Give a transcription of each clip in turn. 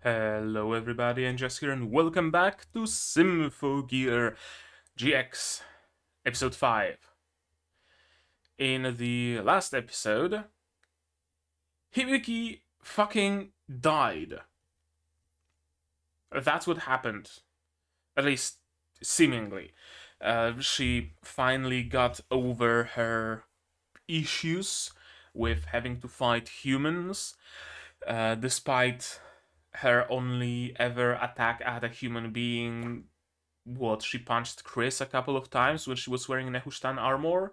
Hello everybody, and Jess here, and welcome back to Symphogear GX, episode 5. In the last episode, Hibiki fucking died. That's what happened. At least, seemingly. She finally got over her issues with having to fight humans, despite her only ever attack at a human being. She punched Chris a couple of times when she was wearing Nehushtan armor,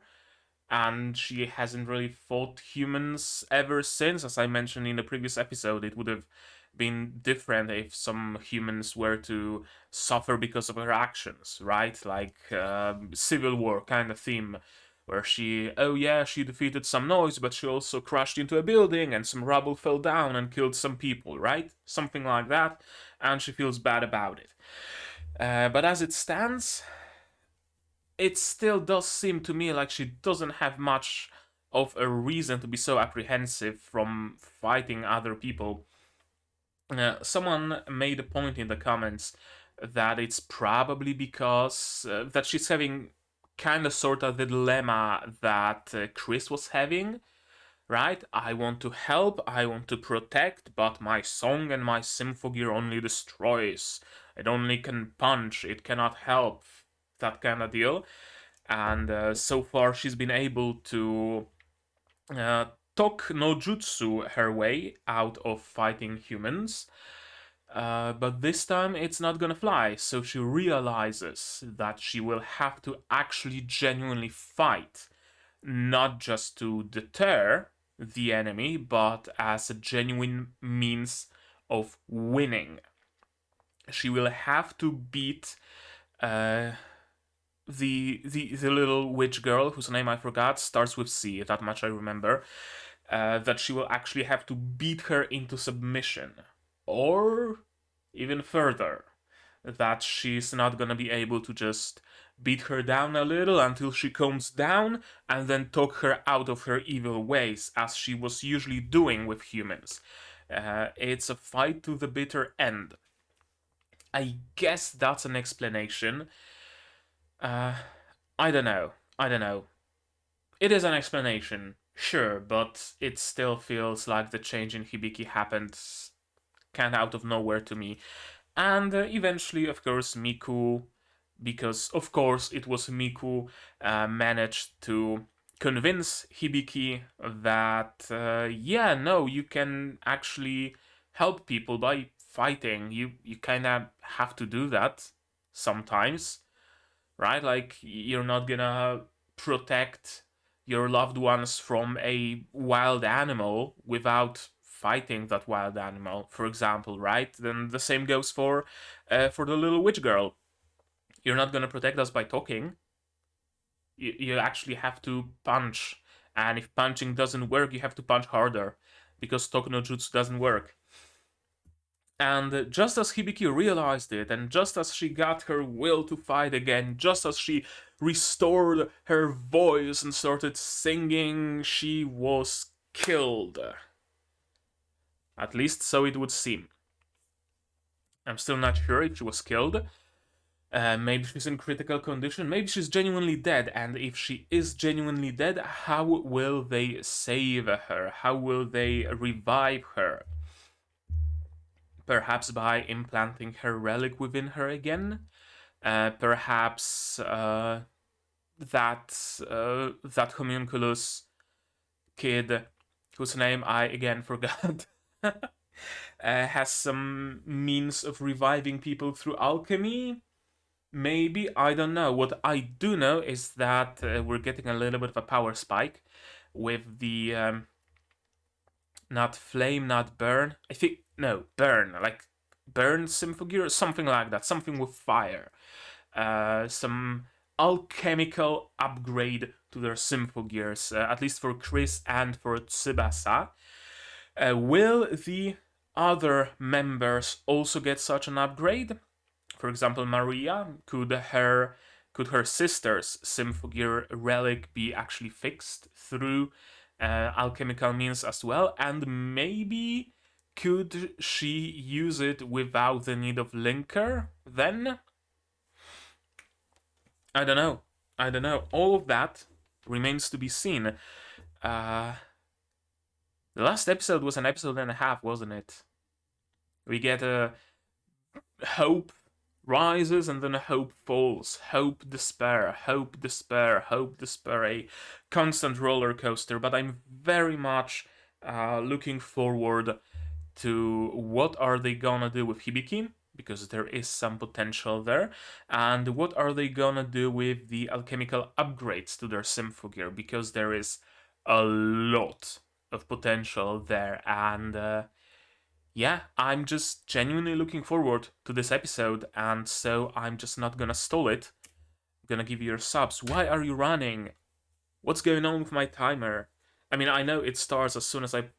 and she hasn't really fought humans ever since. As I mentioned in the previous episode, it would have been different if some humans were to suffer because of her actions, right? Like Civil War kind of theme, where she defeated some noise, but she also crashed into a building and some rubble fell down and killed some people, right? Something like that, and she feels bad about it. But as it stands, it still does seem to me like she doesn't have much of a reason to be so apprehensive from fighting other people. Someone made a point in the comments that it's probably because that she's having kind of sort of the dilemma that Chris was having, right? I want to help, I want to protect, but my song and my Symphogear only destroys. It only can punch, it cannot help, that kind of deal. And so far she's been able to talk no jutsu her way out of fighting humans. But this time it's not gonna fly, so she realizes that she will have to actually genuinely fight, not just to deter the enemy, but as a genuine means of winning. She will have to beat the little witch girl, whose name I forgot, starts with C, that much I remember. That she will actually have to beat her into submission. Or even further, that she's not gonna be able to just beat her down a little until she calms down and then talk her out of her evil ways, as she was usually doing with humans. It's a fight to the bitter end. I guess that's an explanation. I don't know. It is an explanation, sure, but it still feels like the change in Hibiki happened kind of out of nowhere to me. And eventually, of course, Miku, because of course it was Miku, managed to convince Hibiki that, you can actually help people by fighting. You kind of have to do that sometimes, right? Like, you're not gonna protect your loved ones from a wild animal without fighting that wild animal, for example, right? Then the same goes for the little witch girl. You're not gonna protect us by talking. You actually have to punch, and if punching doesn't work, you have to punch harder, because talk no jutsu doesn't work. And just as Hibiki realized it, and just as she got her will to fight again, just as she restored her voice and started singing, she was killed. At least so it would seem. I'm still not sure if she was killed. Maybe she's in critical condition, maybe she's genuinely dead, and if she is genuinely dead, how will they save her? How will they revive her? Perhaps by implanting her relic within her again? Perhaps that homunculus kid, whose name I again forgot, has some means of reviving people through alchemy? Maybe, I don't know. What I do know is that we're getting a little bit of a power spike with the not flame, not burn. I think, no, burn. Like, burn Symphogear, something like that. Something with fire. Some alchemical upgrade to their Symphogears, at least for Chris and for Tsubasa. Will the other members also get such an upgrade? For example, Maria, could her sister's Symphogear relic be actually fixed through alchemical means as well? And maybe Could she use it without the need of linker then? I don't know. I don't know. All of that remains to be seen. The last episode was an episode and a half, wasn't it? We get a hope rises and then hope falls. Hope, despair, hope, despair, hope, despair. A constant roller coaster. But I'm very much looking forward to what are they gonna do with Hibiki, because there is some potential there, and what are they gonna do with the alchemical upgrades to their Symphogear, because there is a lot of potential there. And yeah, I'm just genuinely looking forward to this episode, and so I'm just not gonna stall it. I'm gonna give you your subs. Why are you running? What's going on with my timer? I mean, I know it starts as soon as I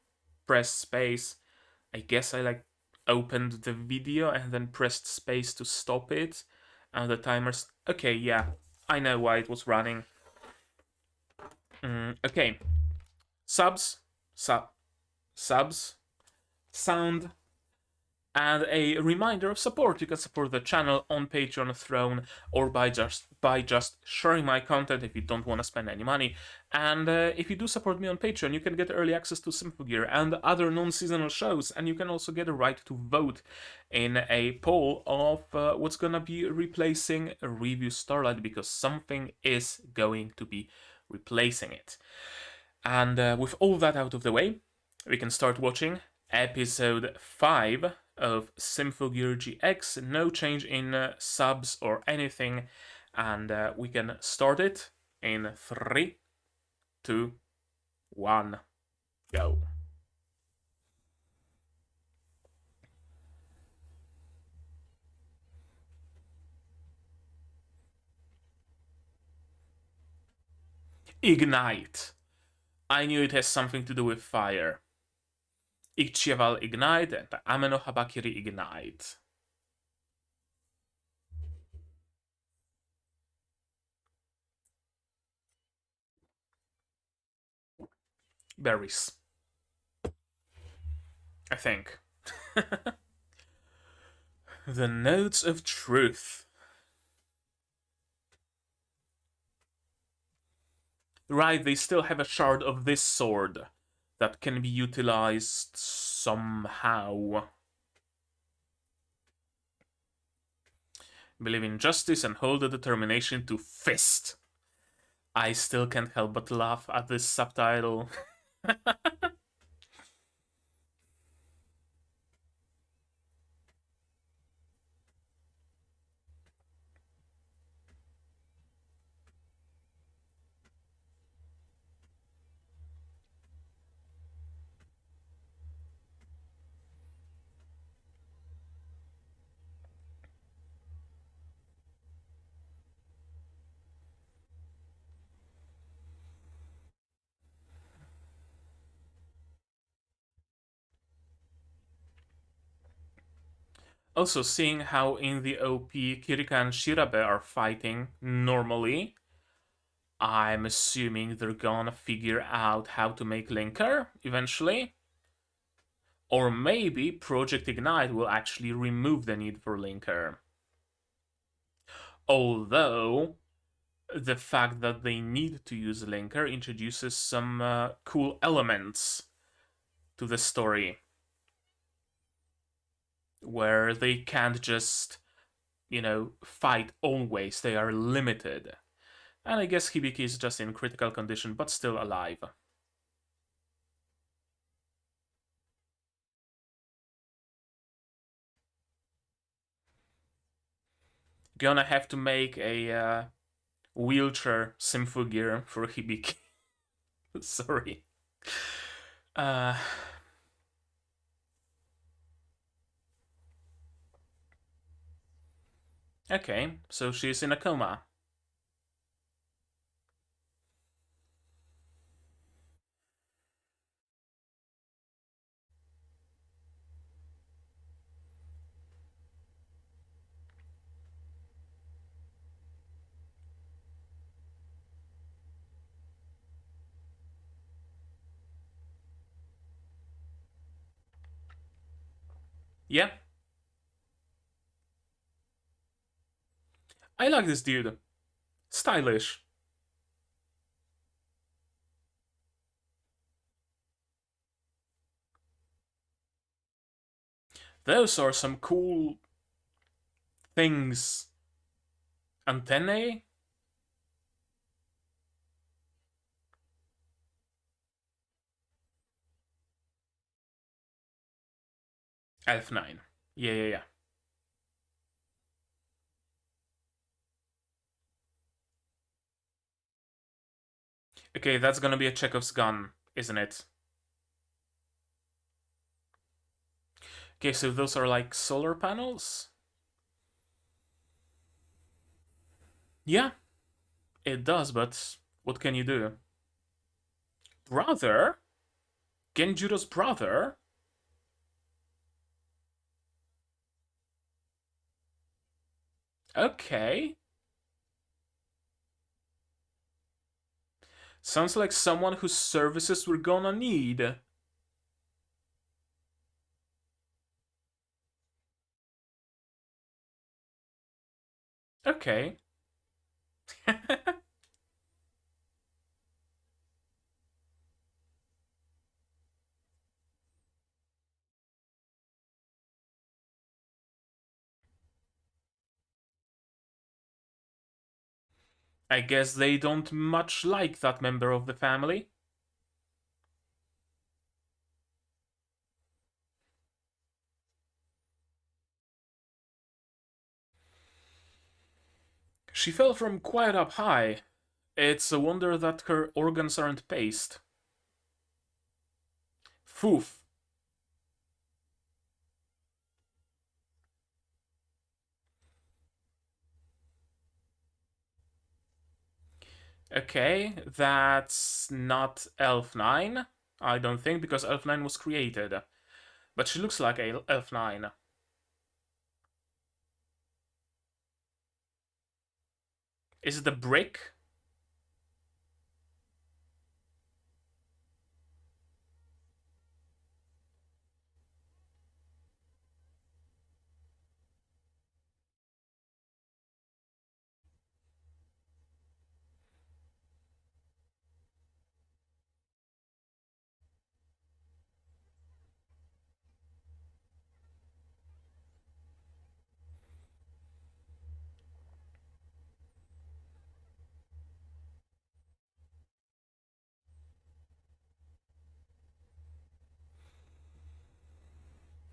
press space. I guess I like opened the video and then pressed space to stop it. And the timer's... Okay, yeah. I know why it was running. Okay. Subs. Subs. Sound. And a reminder of support. You can support the channel on Patreon, Throne, or by just sharing my content if you don't want to spend any money. And if you do support me on Patreon, you can get early access to Symphogear and other non-seasonal shows, and you can also get a right to vote in a poll of what's gonna be replacing Review Starlight, because something is going to be replacing it. And with all that out of the way, we can start watching episode 5 of Symphogear GX. No change in subs or anything, and we can start it in 3, 2, 1, go. Ignite. I knew it has something to do with fire. Ichival Ignite and Ameno Habakiri Ignite. Berries. I think. The Notes of Truth. Right, they still have a shard of this sword that can be utilized somehow. Believe in justice and hold the determination to fist. I still can't help but laugh at this subtitle. Also, seeing how in the OP Kirika and Shirabe are fighting normally, I'm assuming they're gonna figure out how to make Linker eventually. Or maybe Project Ignite will actually remove the need for Linker. Although, the fact that they need to use Linker introduces some cool elements to the story, where they can't just, fight always. They are limited. And I guess Hibiki is just in critical condition, but still alive. Gonna have to make a wheelchair Symphogear for Hibiki. Sorry. Okay, so she's in a coma. Yeah, I like this dude. Stylish. Those are some cool things. Antennae? Elf 9. Yeah, yeah, yeah. Okay, that's gonna be a Chekhov's gun, isn't it? Okay, so those are like solar panels? Yeah, it does, but what can you do? Brother? Genjuro's brother? Okay. Sounds like someone whose services we're gonna need. Okay. I guess they don't much like that member of the family. She fell from quite up high. It's a wonder that her organs aren't paste. Foof. Okay, that's not Elf 9. I don't think, because Elf 9 was created. But she looks like a Elf 9. Is it a brick?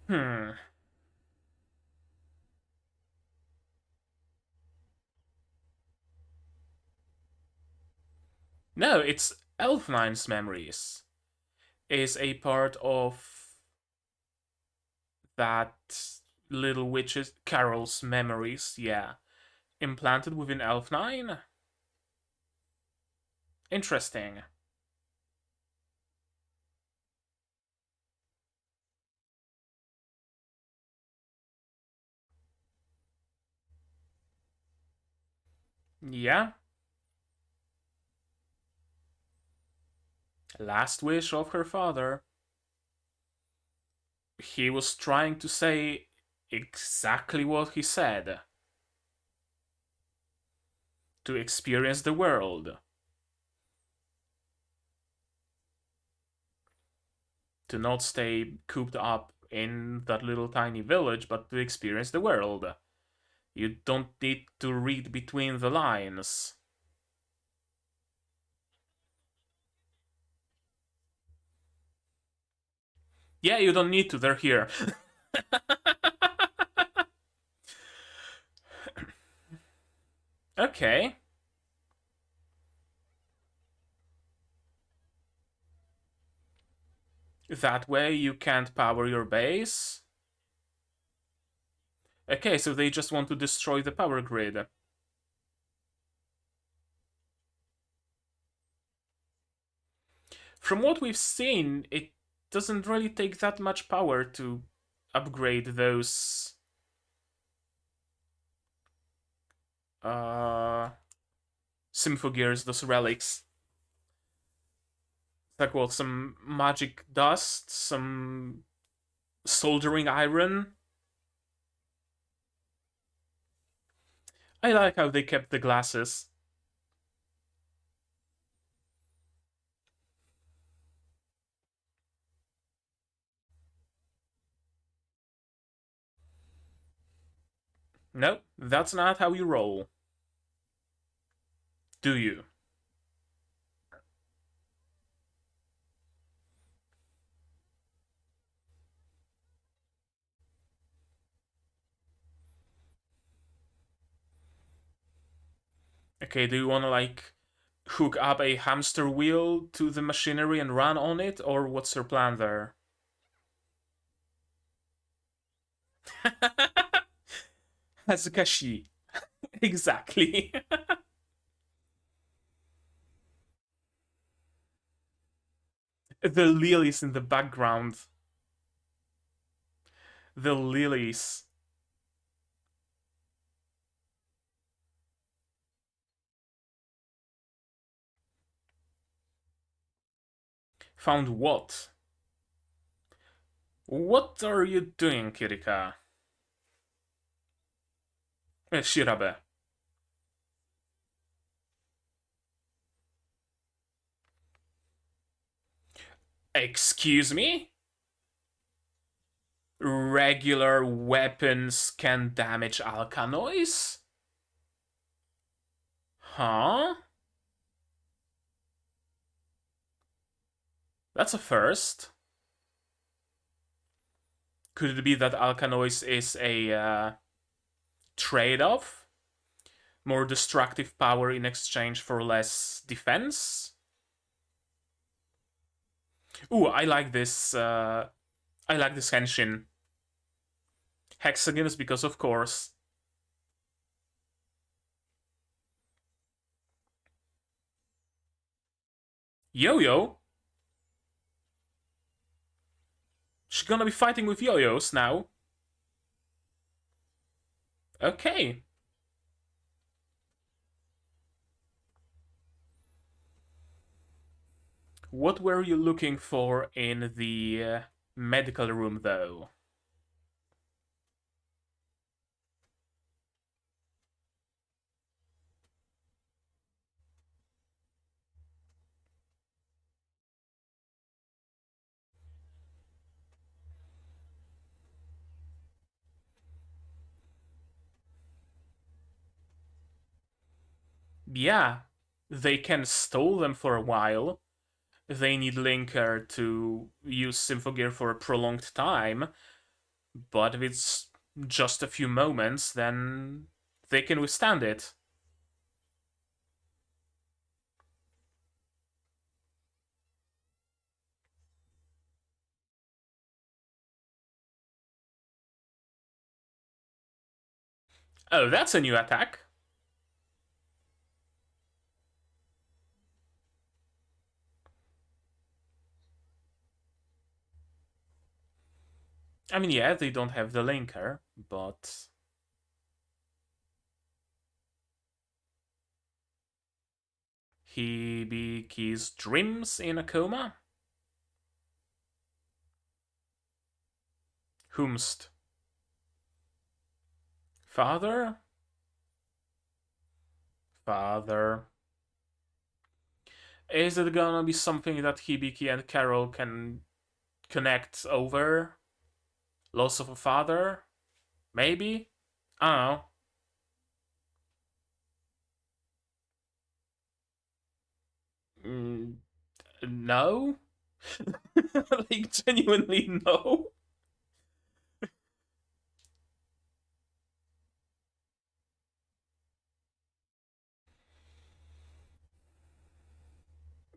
Hmm. No, it's Elf 9's memories. Is a part of that little witch's Carol's memories, yeah. Implanted within Elf 9? Interesting. Yeah. Last wish of her father. He was trying to say exactly what he said. To experience the world. To not stay cooped up in that little tiny village, but to experience the world. You don't need to read between the lines. Yeah, you don't need to, they're here. Okay. That way you can't power your base. Okay, so they just want to destroy the power grid. From what we've seen, it doesn't really take that much power to upgrade those uh Symphogears, those relics. Like what, some magic dust, some soldering iron. I like how they kept the glasses. No, that's not how you roll. Do you? Okay, do you want to like hook up a hamster wheel to the machinery and run on it, or what's your plan there? Hazukashi. Exactly. The lilies in the background. The lilies. Found what? What are you doing, Kirika? Shirabe. Excuse me? Regular weapons can damage alkanoids? Huh? That's a first. Could it be that alkanoids is a trade-off? More destructive power in exchange for less defense? Ooh, I like this. I like this henshin. Hexagons, because of course. Yo-yo? She's gonna be fighting with yo-yos now. Okay. What were you looking for in the medical room, though? Yeah, they can stall them for a while. They need Linker to use Symphogear for a prolonged time, but if it's just a few moments, then they can withstand it. Oh, that's a new attack. I mean, yeah, they don't have the Linker, but Hibiki's dreams in a coma? Whomst? Father? Father. Is it gonna be something that Hibiki and Carol can connect over? Loss of a father? Maybe? I don't know. No? Like, genuinely, no?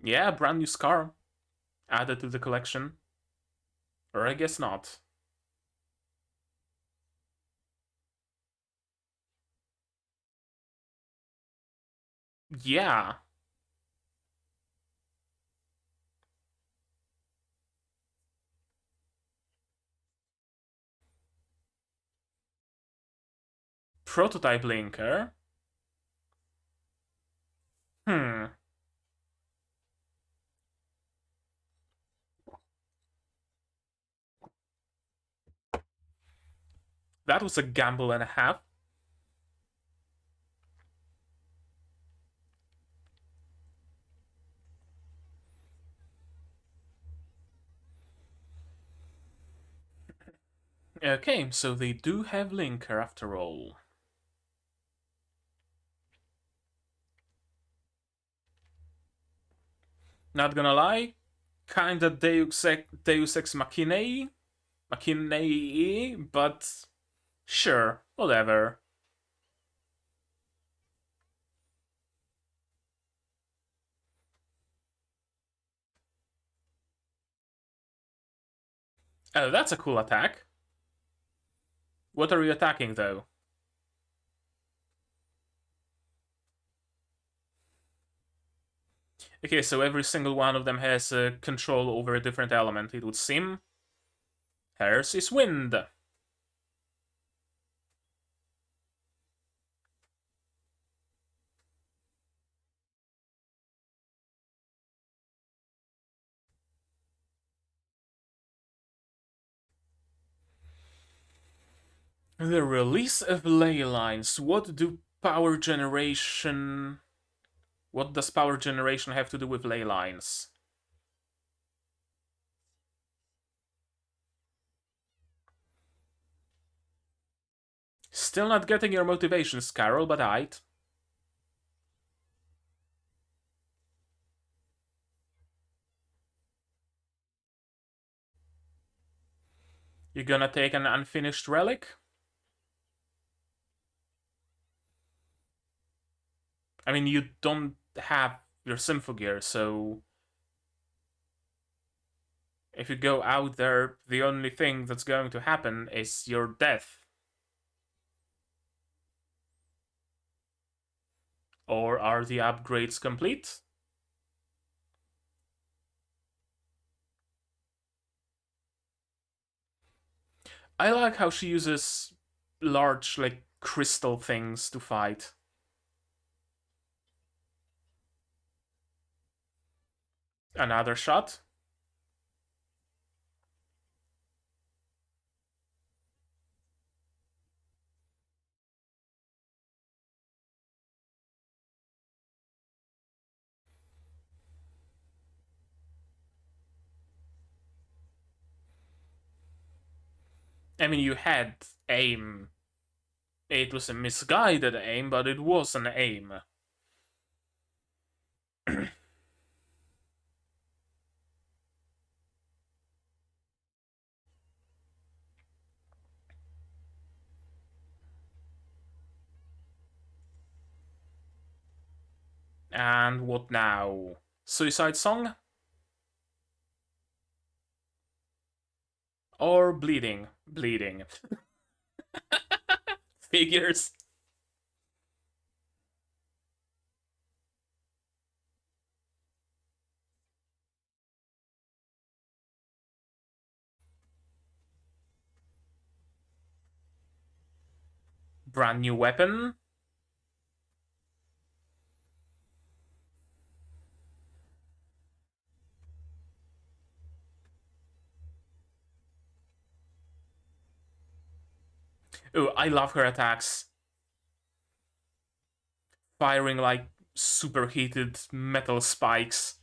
Yeah, brand new scar added to the collection. Or I guess not. Yeah. Prototype linker. Hmm. That was a gamble and a half. Okay, so they do have Linker after all. Not gonna lie, kinda Deus Ex Machinae, but sure, whatever. Oh, that's a cool attack. What are you attacking, though? Okay, so every single one of them has control over a different element, it would seem. Hers is wind. The release of ley lines. What does power generation have to do with ley lines? Still not getting your motivations, Carol, but aight. You gonna take an unfinished relic? I mean, you don't have your Symphogear, so if you go out there, the only thing that's going to happen is your death. Or are the upgrades complete? I like how she uses large, like, crystal things to fight. Another shot. I mean, you had aim. It was a misguided aim, but it was an aim. And what now? Suicide Song? Or bleeding? Bleeding. Figures. Brand new weapon. Oh, I love her attacks. Firing like superheated metal spikes.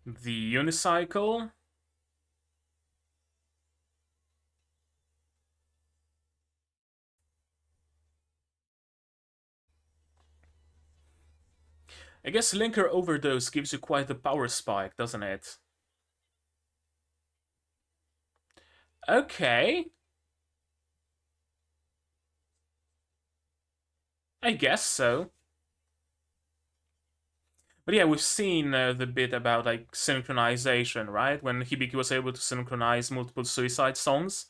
The unicycle. I guess Linker Overdose gives you quite a power spike, doesn't it? Okay. I guess so. But yeah, we've seen the bit about like synchronization, right? When Hibiki was able to synchronize multiple suicide songs.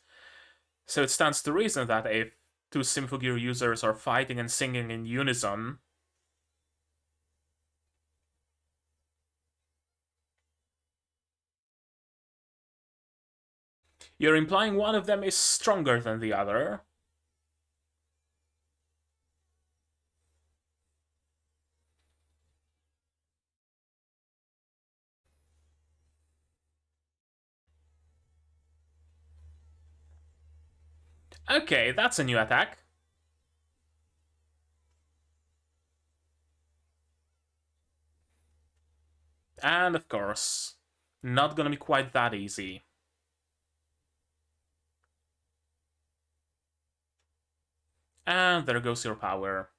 So it stands to reason that if two Symphogear users are fighting and singing in unison, you're implying one of them is stronger than the other. Okay, that's a new attack. And of course, not gonna be quite that easy. And there goes your power.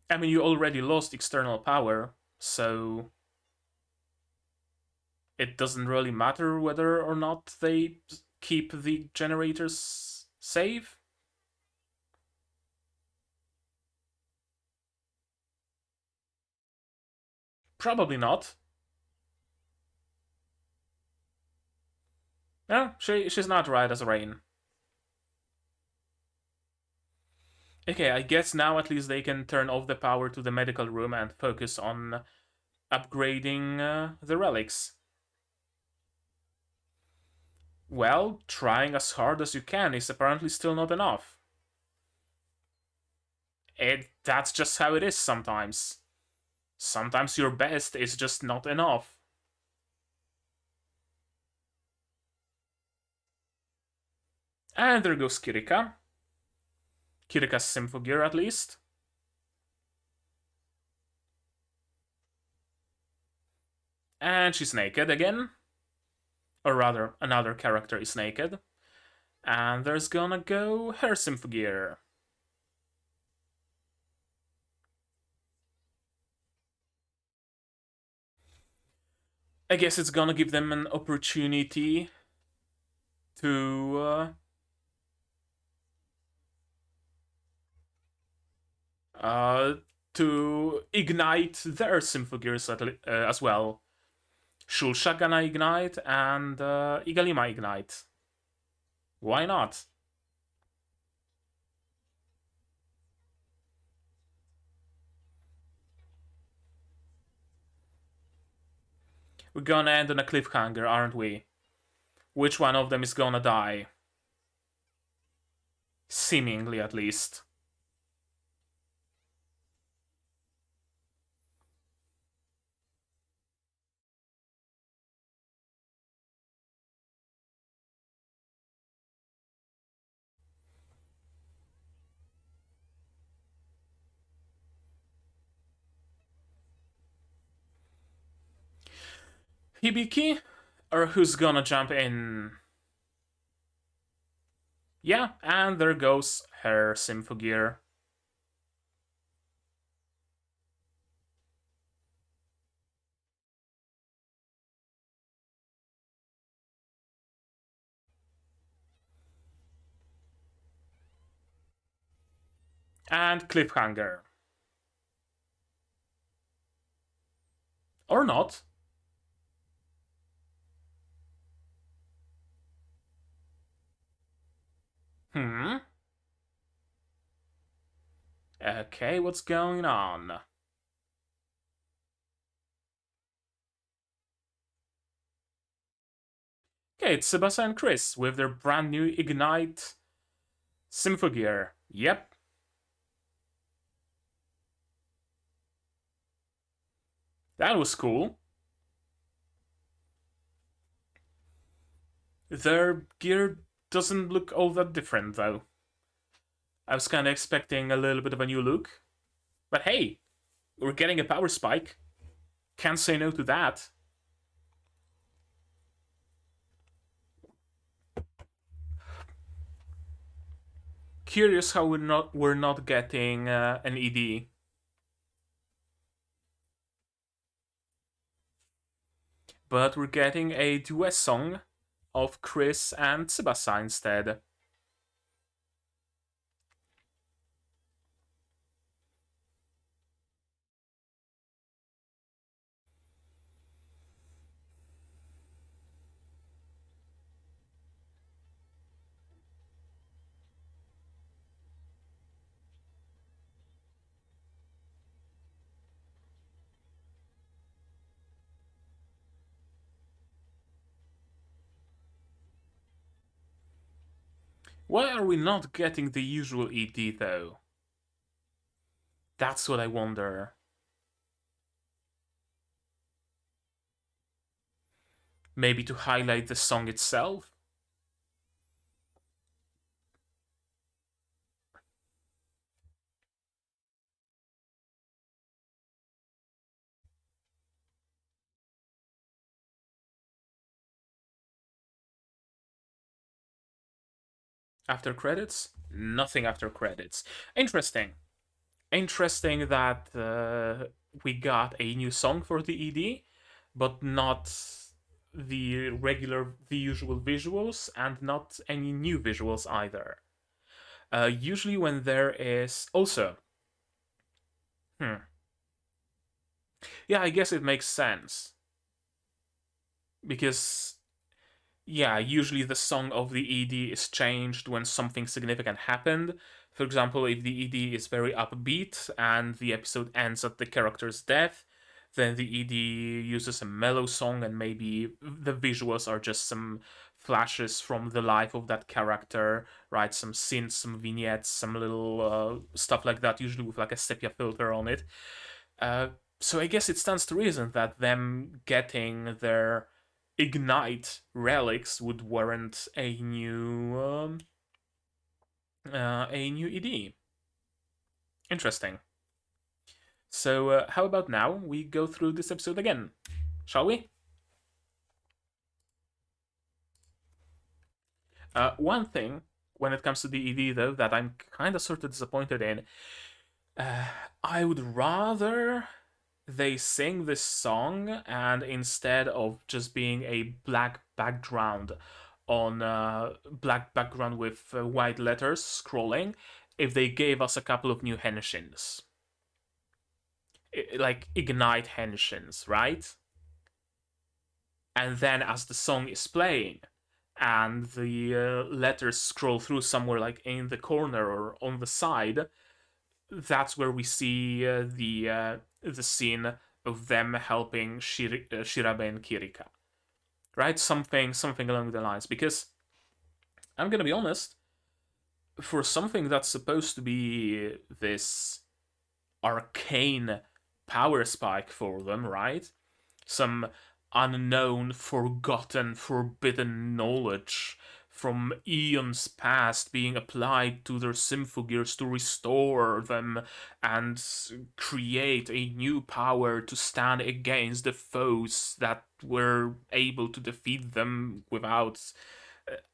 I mean, you already lost external power, so it doesn't really matter whether or not they keep the generators safe. Probably not. No, she's not right as rain. Okay, I guess now at least they can turn off the power to the medical room and focus on upgrading the relics. Well, trying as hard as you can is apparently still not enough. That's just how it is sometimes. Sometimes your best is just not enough. And there goes Kirika. Kirika's Symphogear at least. And she's naked again. Or rather, another character is naked. And there's gonna go her Symphogear. I guess it's gonna give them an opportunity to uh, to ignite their Symphogears as well. Shulsha gonna ignite and Igalima ignite. Why not? We're gonna end on a cliffhanger, aren't we? Which one of them is gonna die? Seemingly, at least. Hibiki? Or who's gonna jump in? Yeah, and there goes her Symphogear. And cliffhanger. Or not. Hmm? Okay, what's going on? Okay, it's Tsubasa and Chris with their brand new Ignite Symphogear. Yep. That was cool. Their gear doesn't look all that different, though. I was kinda expecting a little bit of a new look. But hey, we're getting a power spike. Can't say no to that. Curious how we're not getting an ED. But we're getting a duet song of Chris and Tsubasa instead. Why are we not getting the usual ED though? That's what I wonder. maybe to highlight the song itself. After credits? Nothing after credits. Interesting. Interesting that we got a new song for the ED, but not the usual visuals, and not any new visuals either. Usually when there is also, yeah, I guess it makes sense because yeah, usually the song of the ED is changed when something significant happened. For example, if the ED is very upbeat and the episode ends at the character's death, then the ED uses a mellow song, and maybe the visuals are just some flashes from the life of that character, right? Some scenes, some vignettes, some little stuff like that, usually with like a sepia filter on it. Uh, so I guess it stands to reason that them getting their Ignite relics would warrant a new ED. Interesting. So how about now we go through this episode again, shall we? One thing when it comes to the ED though that I'm kind of sort of disappointed in, uh, I would rather they sing this song, and instead of just being a black background on black background with white letters scrolling, if they gave us a couple of new henshins, like ignite henshins, right? And then as the song is playing and the letters scroll through somewhere like in the corner or on the side, that's where we see the scene of them helping Shirabe and Kirika, right? Something along the lines. Because I'm gonna be honest, for something that's supposed to be this arcane power spike for them, right? Some unknown, forgotten, forbidden knowledge from eons past being applied to their Symphogears to restore them and create a new power to stand against the foes that were able to defeat them without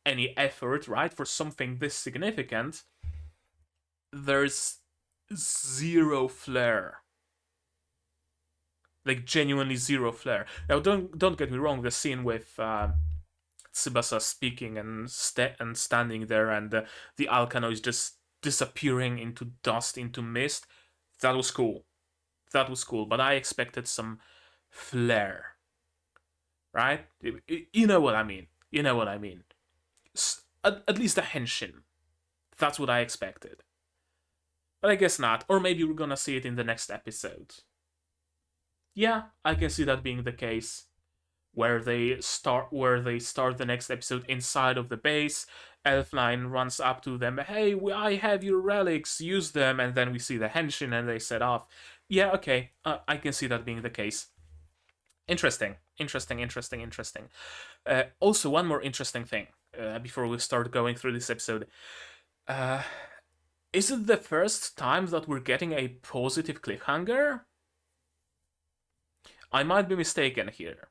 any effort, right? For something this significant, there's zero flair, like genuinely zero flair. Now, don't get me wrong. The scene with Tsubasa speaking and standing there, and the Alkanoids just disappearing into dust, into mist. That was cool. That was cool. But I expected some flair, right? You know what I mean. You know what I mean. At least a henshin. That's what I expected. But I guess not. Or maybe we're gonna see it in the next episode. Yeah, I can see that being the case. Where they start the next episode inside of the base. Elfline runs up to them, hey, I have your relics, use them, and then we see the henshin and they set off. Yeah, okay, I can see that being the case. Interesting. Also, one more interesting thing before we start going through this episode. Is it the first time that we're getting a positive cliffhanger? I might be mistaken here.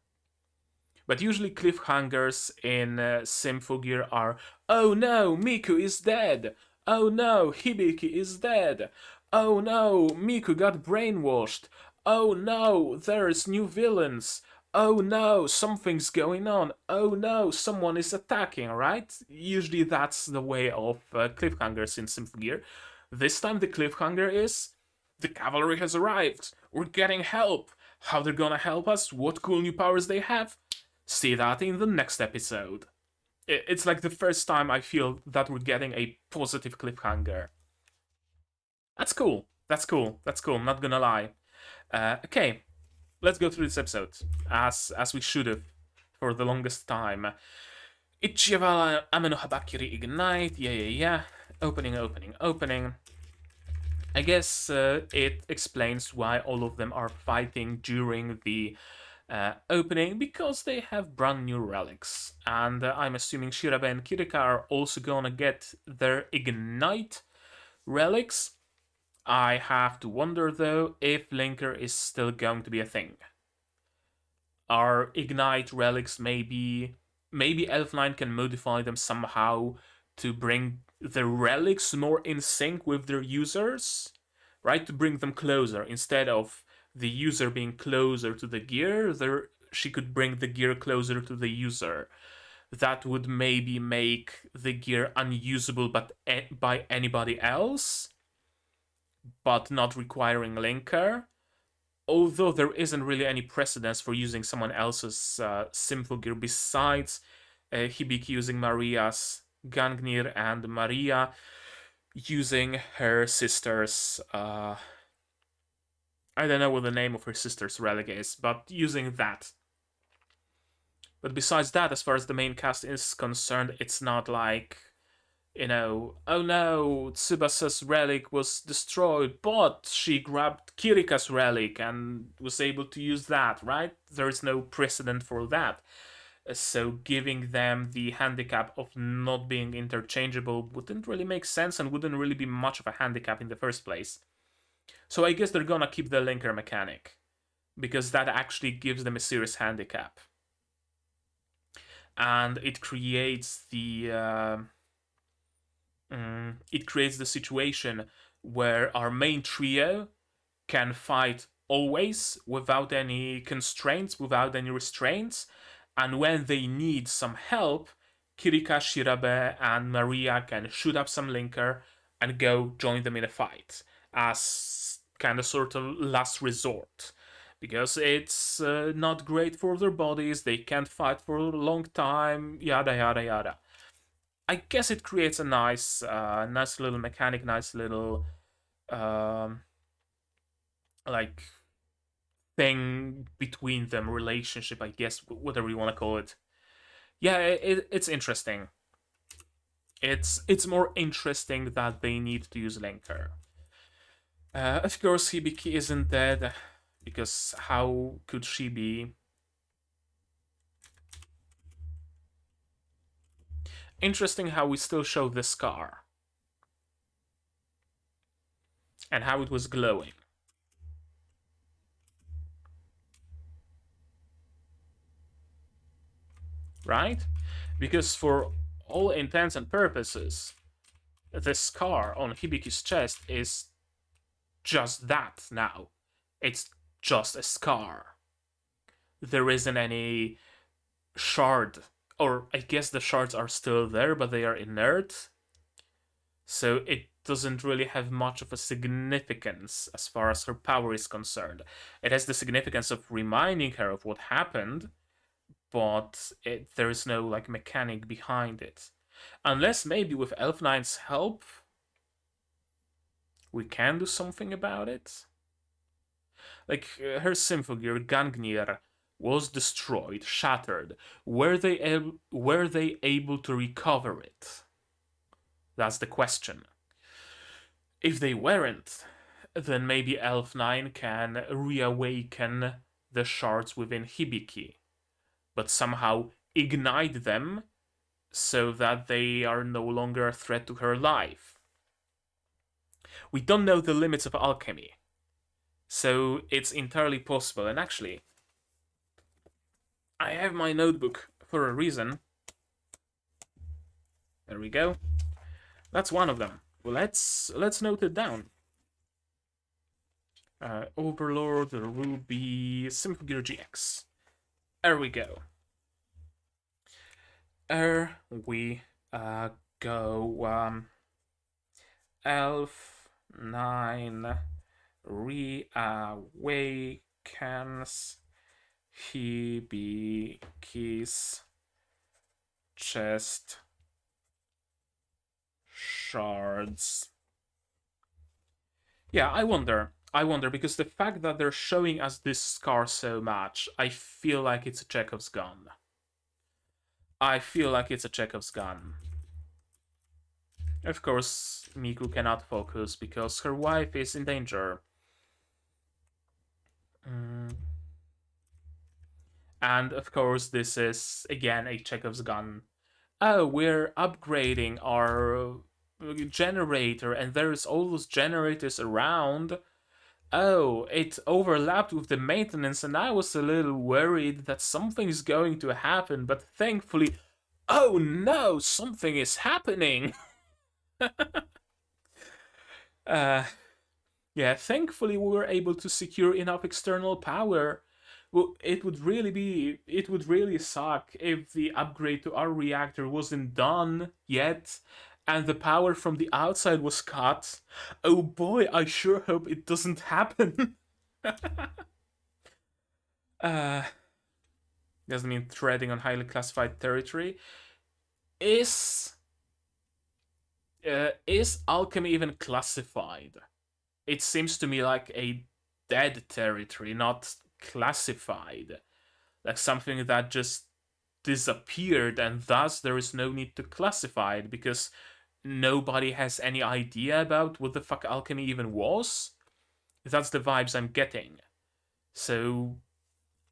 But usually cliffhangers in Symphogear are, oh no, Miku is dead. Oh no, Hibiki is dead. Oh no, Miku got brainwashed. Oh no, there's new villains. Oh no, something's going on. Oh no, someone is attacking, right? Usually that's the way of cliffhangers in Symphogear. This time the cliffhanger is, the cavalry has arrived. We're getting help. How they're gonna help us? What cool new powers they have? See that in the next episode. It's like the first time I feel that we're getting a positive cliffhanger. That's cool. I'm not gonna lie. Okay, let's go through this episode as we should have for the longest time. Ichivala Ameno Habakiri Ignite. Yeah. Opening. I guess it explains why all of them are fighting during the opening because they have brand new relics. And I'm assuming Shirabe and Kirika are also gonna get their Ignite relics. I have to wonder though if Linker is still going to be a thing. Are Ignite relics maybe Elf9 can modify them somehow to bring the relics more in sync with their users, right? To bring them closer instead of the user being closer to the gear, she could bring the gear closer to the user. That would maybe make the gear unusable by anybody else, but not requiring linker. Although there isn't really any precedence for using someone else's Symphogear besides Hibiki using Maria's Gungnir and Maria using her sister's. I don't know what the name of her sister's relic is, but using that. But besides that, as far as the main cast is concerned, it's not like, oh no, Tsubasa's relic was destroyed, but she grabbed Kirika's relic and was able to use that, right? There is no precedent for that. So giving them the handicap of not being interchangeable wouldn't really make sense and wouldn't really be much of a handicap in the first place. So I guess they're gonna keep the linker mechanic, because that actually gives them a serious handicap. And it creates the situation where our main trio can fight always without any constraints, without any restraints, and when they need some help, Kirika, Shirabe, and Maria can shoot up some linker and go join them in a fight as kind of sort of last resort. Because it's not great for their bodies, they can't fight for a long time, yada yada yada. I guess it creates a nice little mechanic, nice little like thing between them, relationship, I guess, whatever you want to call it. Yeah, it's interesting. It's more interesting that they need to use linker. Of course, Hibiki isn't dead, because how could she be? Interesting how we still show the scar and how it was glowing. Right? Because for all intents and purposes, the scar on Hibiki's chest is just that now. It's just a scar. There isn't any shard, or I guess the shards are still there, but they are inert. So it doesn't really have much of a significance as far as her power is concerned. It has the significance of reminding her of what happened, but there is no like mechanic behind it. Unless maybe with Elf9's help, we can do something about it. Like her Symphogear Gungnir was destroyed, shattered. Were they able to recover it? That's the question. If they weren't, then maybe Elf9 can reawaken the shards within Hibiki, but somehow ignite them so that they are no longer a threat to her life. We don't know the limits of alchemy, so it's entirely possible. And actually, I have my notebook for a reason. There we go. That's one of them. Well, let's note it down. Overlord, Ruby, Symphogear GX. There we go. There we go. Elf 9 reawakens Hibiki's chest shards. Yeah, I wonder because the fact that they're showing us this scar so much, I feel like it's a Chekhov's gun. Of course, Miku cannot focus because her wife is in danger. And of course, this is again a Chekhov's gun. Oh, we're upgrading our generator, and there's all those generators around. Oh, it overlapped with the maintenance, and I was a little worried that something's going to happen, but thankfully, oh no, something is happening. uh, yeah, thankfully we were able to secure enough external power. Well, it would really suck if the upgrade to our reactor wasn't done yet and the power from the outside was cut. Oh boy, I sure hope it doesn't happen. uh, doesn't mean treading on highly classified territory. Is is alchemy even classified? It seems to me like a dead territory, not classified. Like something that just disappeared, and thus there is no need to classify it because nobody has any idea about what the fuck alchemy even was. That's the vibes I'm getting. So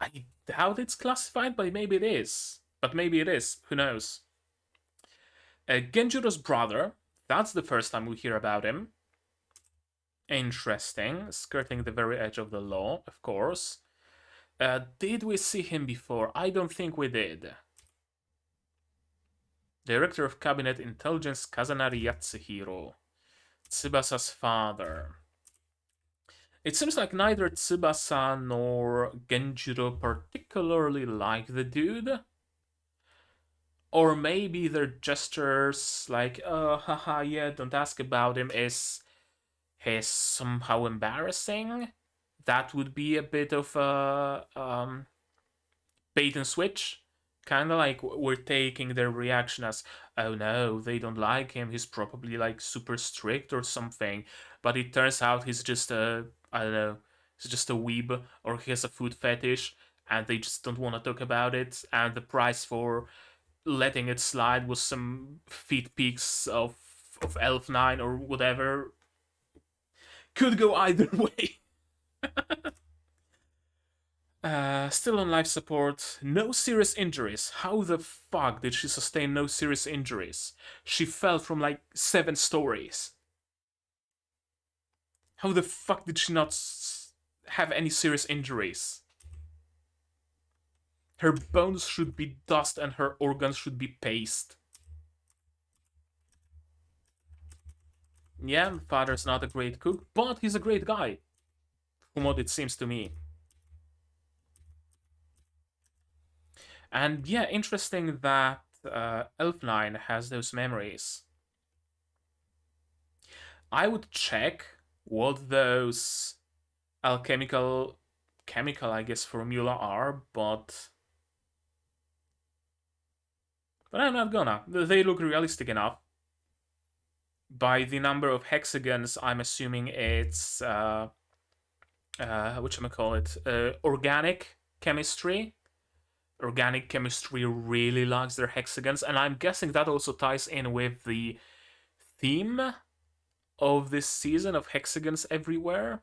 I doubt it's classified, but maybe it is. But maybe it is. Who knows? Genjuurou's brother. That's the first time we hear about him. Interesting. Skirting the very edge of the law, of course. Did we see him before? I don't think we did. Director of Cabinet Intelligence Kazanari Yatsuhiro. Tsubasa's father. It seems like neither Tsubasa nor Genjuro particularly like the dude. Or maybe their gestures, like, oh, haha, yeah, don't ask about him, is somehow embarrassing. That would be a bit of a bait and switch. Kind of like we're taking their reaction as, oh no, they don't like him, he's probably like super strict or something. But it turns out he's just I don't know, he's just a weeb or he has a food fetish and they just don't want to talk about it. And the price for letting it slide was some feet pics of Elf9 or whatever. Could go either way. Still on life support. No serious injuries. How the fuck did she sustain no serious injuries? She fell from like 7 stories. How the fuck did she not have any serious injuries? Her bones should be dust and her organs should be paste. Yeah, father's not a great cook, but he's a great guy. From what it seems to me. And yeah, interesting that Elf9 has those memories. I would check what those alchemical chemical, I guess, formula are, but I'm not gonna. They look realistic enough. By the number of hexagons, I'm assuming it's whatchamacallit, organic chemistry. Organic chemistry really likes their hexagons, and I'm guessing that also ties in with the theme of this season of hexagons everywhere.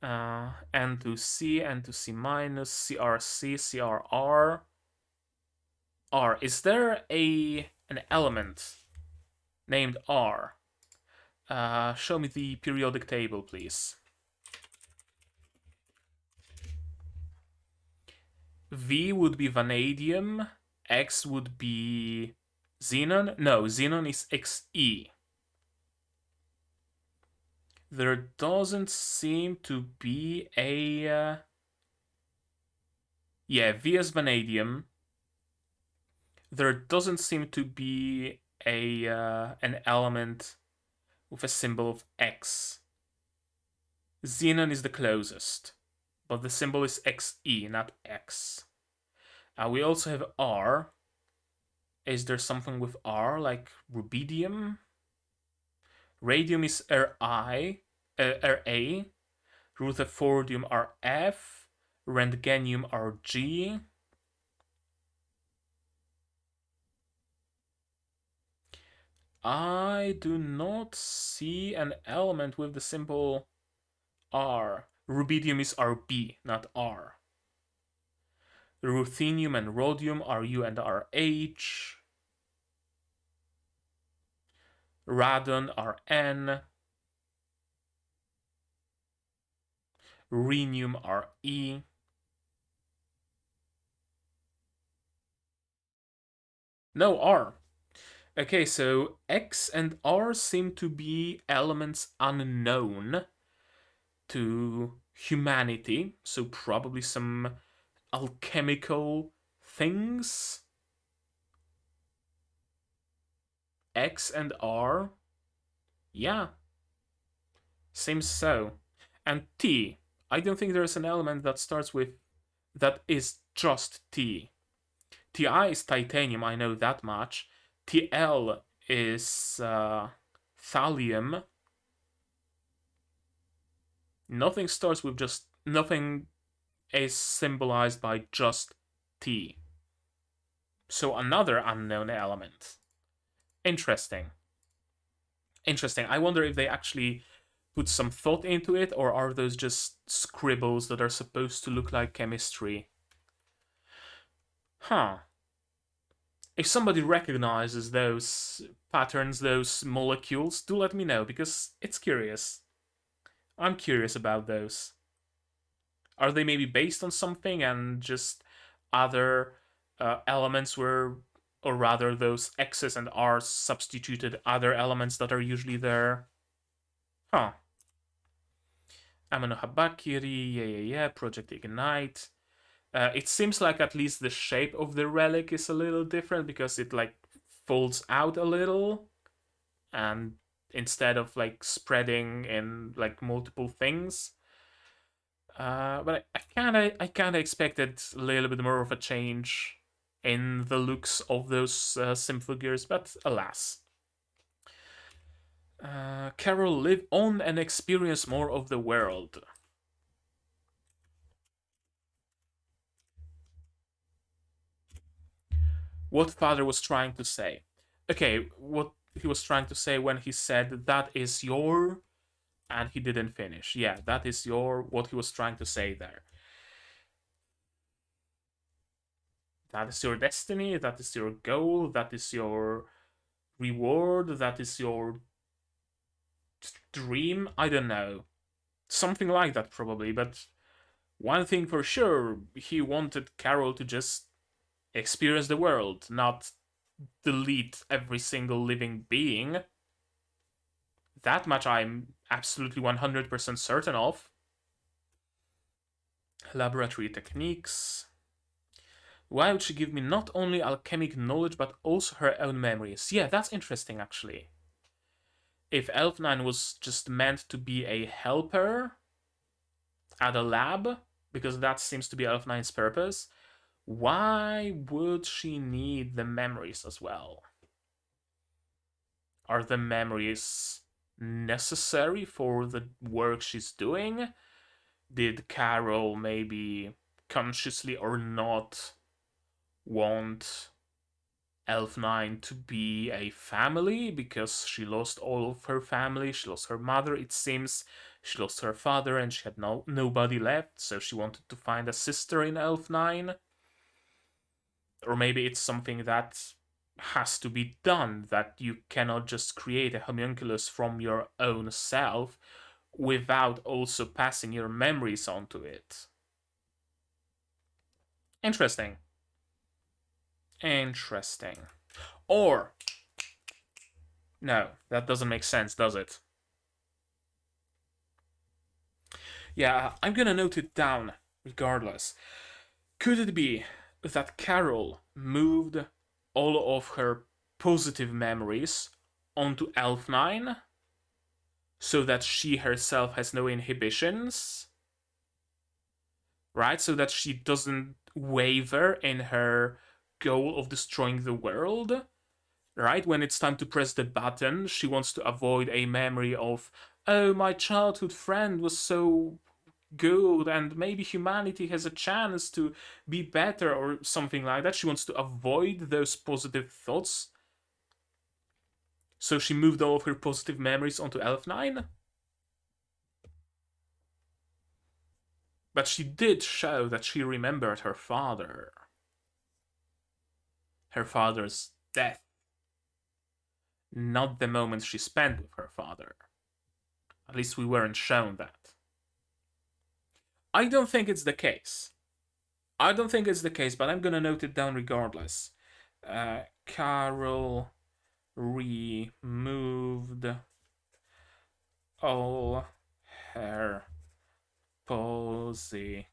N to C, N to C minus, CRC, CRR. R. Is there an element named R? Show me the periodic table, please. V would be vanadium. X would be xenon. No, xenon is Xe. There doesn't seem to be a... yeah, V is vanadium. There doesn't seem to be an element with a symbol of X. Xenon is the closest, but the symbol is Xe, not X. We also have R. Is there something with R, like rubidium? Radium is Ra. Rutherfordium Rf. Rentgenium Rg. I do not see an element with the symbol R. Rubidium is Rb, not R. Ruthenium and rhodium, Ru and Rh. Radon, Rn. Rhenium, Re. No, R. Okay, so X and R seem to be elements unknown to humanity, so probably some alchemical things. X and R, yeah, seems so. And T, I don't think there's an element that starts with that is just T. Ti is titanium, I know that much. Tl is thallium. Nothing starts with just nothing is symbolized by just T. So another unknown element. Interesting. Interesting. I wonder if they actually put some thought into it, or are those just scribbles that are supposed to look like chemistry? Huh. If somebody recognizes those patterns, those molecules, do let me know, because it's curious. I'm curious about those. Are they maybe based on something and just other elements were, or rather those X's and R's substituted other elements that are usually there? Huh. Amino Habakiri, yeah, Project Ignite. It seems like at least the shape of the relic is a little different because it like folds out a little, and instead of like spreading in like multiple things. But I kinda expected a little bit more of a change in the looks of those Symphogears, but alas. Carol, live on and experience more of the world. What father was trying to say? Okay, what he was trying to say when he said that is your, and he didn't finish. Yeah, that is your, what he was trying to say there. That is your destiny, that is your goal, that is your reward, that is your dream. I don't know. Something like that, probably. But one thing for sure, he wanted Carol to just experience the world, not delete every single living being. That much I'm absolutely 100% certain of. Laboratory techniques. Why would she give me not only alchemic knowledge but also her own memories? Yeah, that's interesting actually. If Elf9 was just meant to be a helper at a lab, because that seems to be Elf9's purpose, why would she need the memories as well? Are the memories necessary for the work she's doing? Did Carol maybe consciously or not want Elf9 to be a family because she lost all of her family? She lost her mother, it seems. She lost her father and she had nobody left, so she wanted to find a sister in Elf9. Or maybe it's something that has to be done, that you cannot just create a homunculus from your own self without also passing your memories onto it. Interesting. Interesting. Or, no, that doesn't make sense, does it? Yeah, I'm gonna note it down regardless. Could it be that Carol moved all of her positive memories onto Elf9 so that she herself has no inhibitions? Right? So that she doesn't waver in her goal of destroying the world? Right? When it's time to press the button, she wants to avoid a memory of, oh, my childhood friend was so good and maybe humanity has a chance to be better or something like that. She wants to avoid those positive thoughts. So she moved all of her positive memories onto Elf9? But she did show that she remembered her father. Her father's death, not the moments she spent with her father. At least we weren't shown that. I don't think it's the case. I don't think it's the case, but I'm gonna note it down regardless. Carol removed all her positive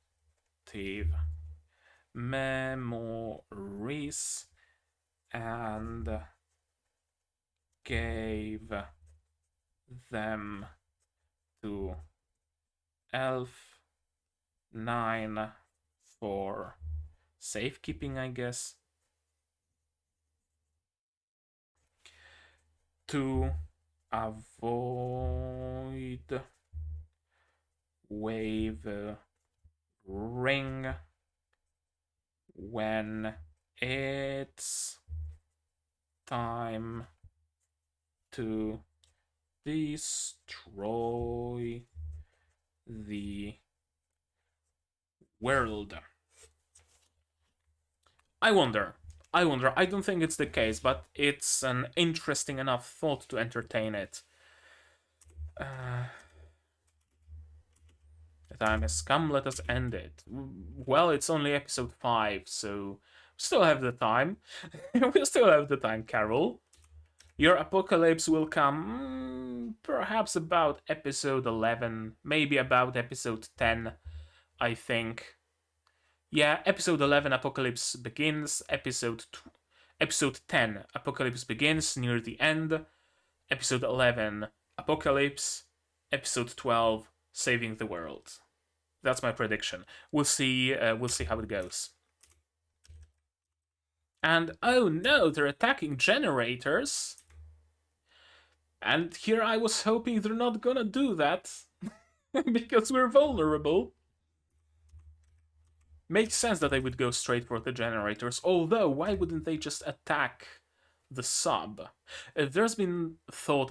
memories and gave them to Elf 9 for safekeeping, I guess. To avoid wavering when it's time to destroy the world. I wonder. I don't think it's the case, but it's an interesting enough thought to entertain it. The time has come, let us end it. Well, it's only episode 5, so we still have the time. We still have the time, Carol. Your apocalypse will come perhaps about episode 11, maybe about episode 10, I think. Yeah, episode 11, Apocalypse begins. Episode 10, Apocalypse begins near the end. Episode 11, Apocalypse. Episode 12, Saving the World. That's my prediction. We'll see. We'll see how it goes. And oh no, they're attacking generators. And here I was hoping they're not gonna do that because we're vulnerable. Makes sense that they would go straight for the generators, although why wouldn't they just attack the sub? There's been talk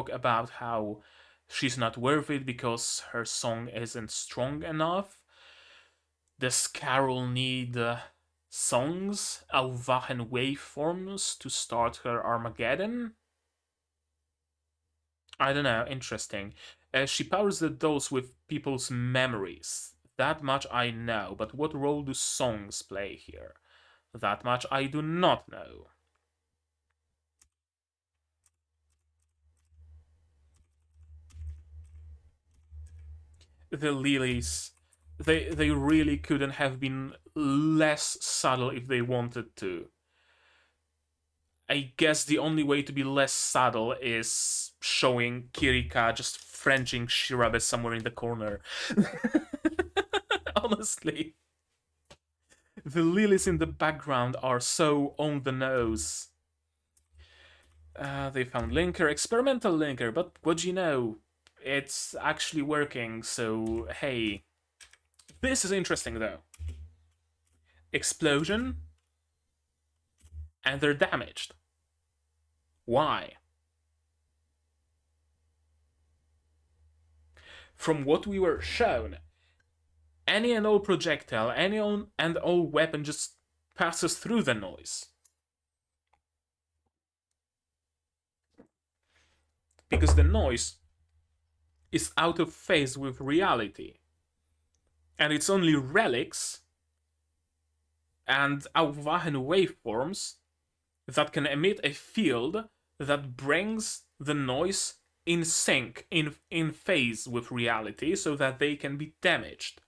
about how she's not worth it because her song isn't strong enough. Does Carol need songs, Aufwachen waveforms to start her Armageddon? I don't know, interesting. She powers the dolls with people's memories. That much I know, but what role do songs play here? That much I do not know. The lilies, they really couldn't have been less subtle if they wanted to. I guess the only way to be less subtle is showing Kirika just Frenching Shirabe somewhere in the corner. Honestly. The lilies in the background are so on the nose. They found linker, experimental linker, but what do you know? It's actually working, so hey. This is interesting though. Explosion, and they're damaged. Why? From what we were shown, any and all projectile, any and all weapon just passes through the noise. Because the noise is out of phase with reality. And it's only relics and Aufwachen waveforms that can emit a field that brings the noise in sync, in phase with reality, so that they can be damaged.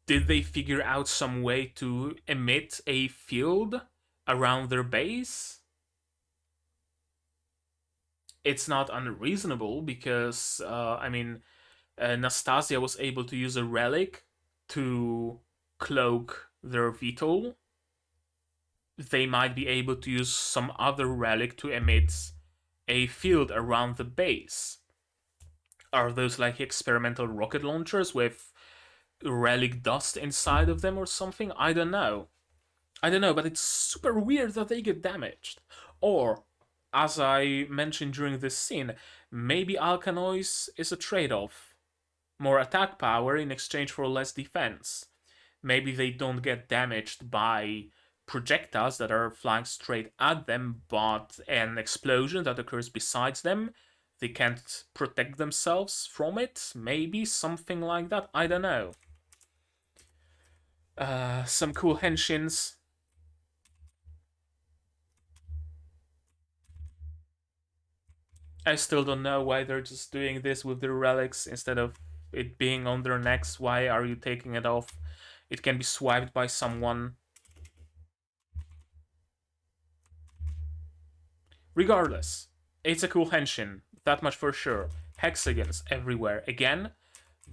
Did they figure out some way to emit a field around their base? It's not unreasonable because, Nastasia was able to use a relic to cloak their VTOL. They might be able to use some other relic to emit a field around the base. Are those like experimental rocket launchers with relic dust inside of them or something? I don't know, but it's super weird that they get damaged. Or as I mentioned during this scene, maybe Alkanoids is a trade-off. More attack power in exchange for less defense. Maybe they don't get damaged by projectiles that are flying straight at them, but an explosion that occurs besides them, they can't protect themselves from it. Maybe something like that. I don't know. Some cool henshins. I still don't know why they're just doing this with their relics instead of it being on their necks. Why are you taking it off? It can be swiped by someone. Regardless, it's a cool henshin. That much for sure. Hexagons everywhere again,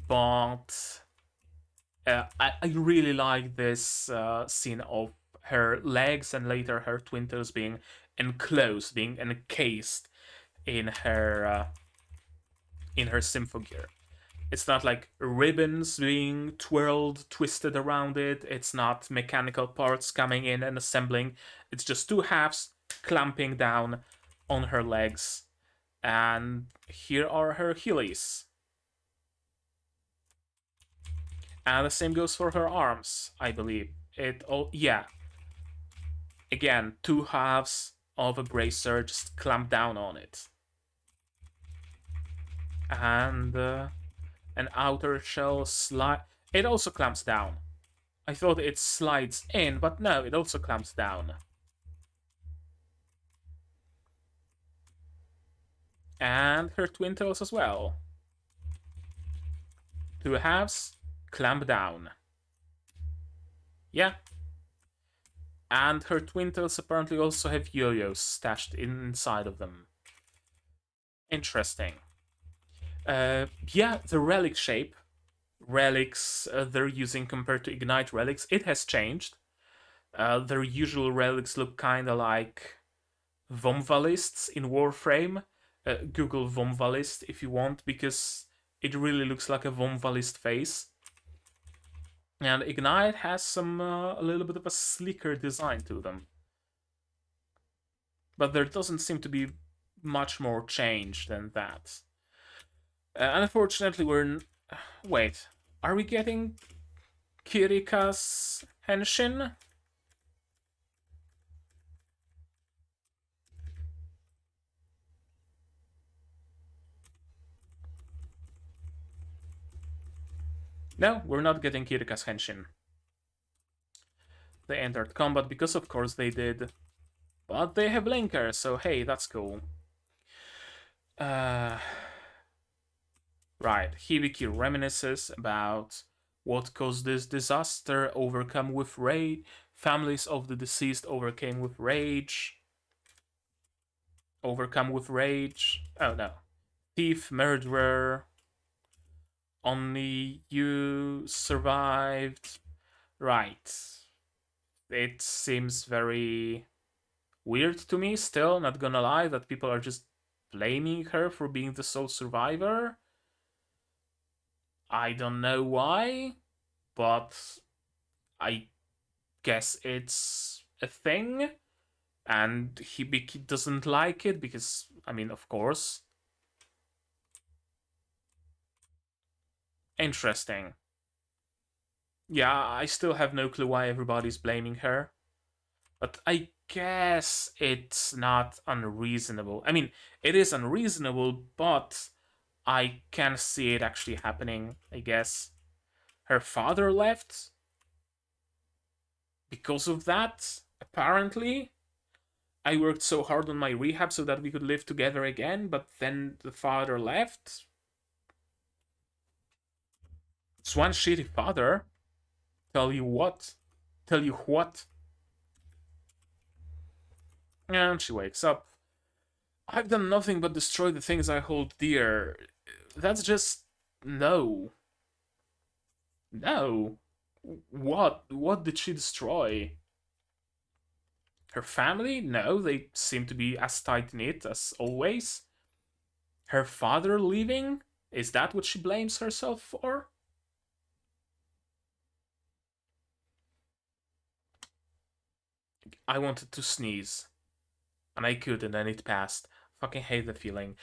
but I really like this scene of her legs and later her twin toes being enclosed, being encased in her symphogear. It's not like ribbons being twirled, twisted around it. It's not mechanical parts coming in and assembling. It's just two halves clamping down on her legs. And here are her heelys. And the same goes for her arms, I believe. Yeah. Again, two halves of a bracer just clamp down on it. And an outer shell slide. It also clamps down. I thought it slides in, but no, it also clamps down. And her twin toes as well. Two halves, clamp down. Yeah. And her twin toes apparently also have yo-yos stashed inside of them. Interesting. Yeah, the relic shape. Relics they're using compared to Ignite relics, it has changed. Their usual relics look kinda like Vomvalists in Warframe. Google Vomvalist if you want, because it really looks like a Vomvalist face. And Ignite has some a little bit of a sleeker design to them. But there doesn't seem to be much more change than that. Unfortunately, wait, are we getting Kirika's henshin? No, we're not getting Kirika's henshin. They entered combat because of course they did. But they have Linker, so hey, that's cool. Right, Hibiki reminisces about what caused this disaster, overcome with rage. Families of the deceased overcame with rage. Overcome with rage. Oh no. Thief, murderer. Only you survived. Right. It seems very weird to me still, not gonna lie, that people are just blaming her for being the sole survivor. I don't know why, but I guess it's a thing. And Hibiki doesn't like it because, I mean, of course. Interesting. Yeah, I still have no clue why everybody's blaming her. But I guess it's not unreasonable. I mean, it is unreasonable, but I can see it actually happening, I guess. Her father left because of that, apparently. I worked so hard on my rehab so that we could live together again, but then the father left. It's one shitty father. Tell you what. Tell you what. And she wakes up. I've done nothing but destroy the things I hold dear. That's just... no. No. What? What did she destroy? Her family? No, they seem to be as tight-knit as always. Her father leaving? Is that what she blames herself for? I wanted to sneeze. And I could, and then it passed. Fucking hate the feeling.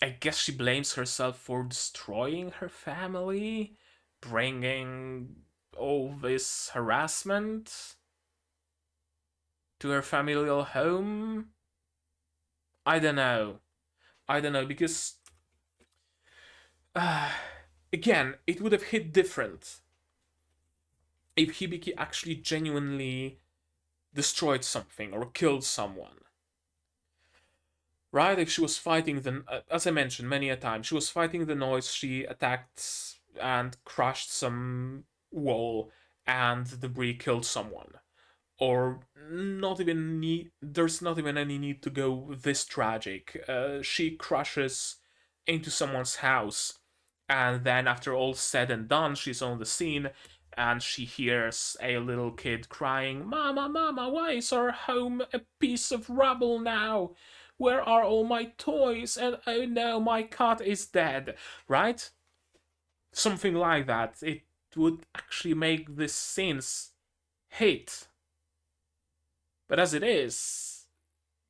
I guess she blames herself for destroying her family, bringing all this harassment to her familial home. I don't know. I don't know, because uh, again, it would have hit different if Hibiki actually genuinely destroyed something or killed someone. Right? If she was fighting as I mentioned many a time, she was fighting the noise, she attacked and crushed some wall, and debris killed someone. Or not even there's not even any need to go this tragic. She crashes into someone's house, and then after all said and done, she's on the scene, and she hears a little kid crying, "Mama, Mama, why is our home a piece of rubble now? Where are all my toys? And oh no, my cat is dead." Right? Something like that. It would actually make this scenes hit. But as it is,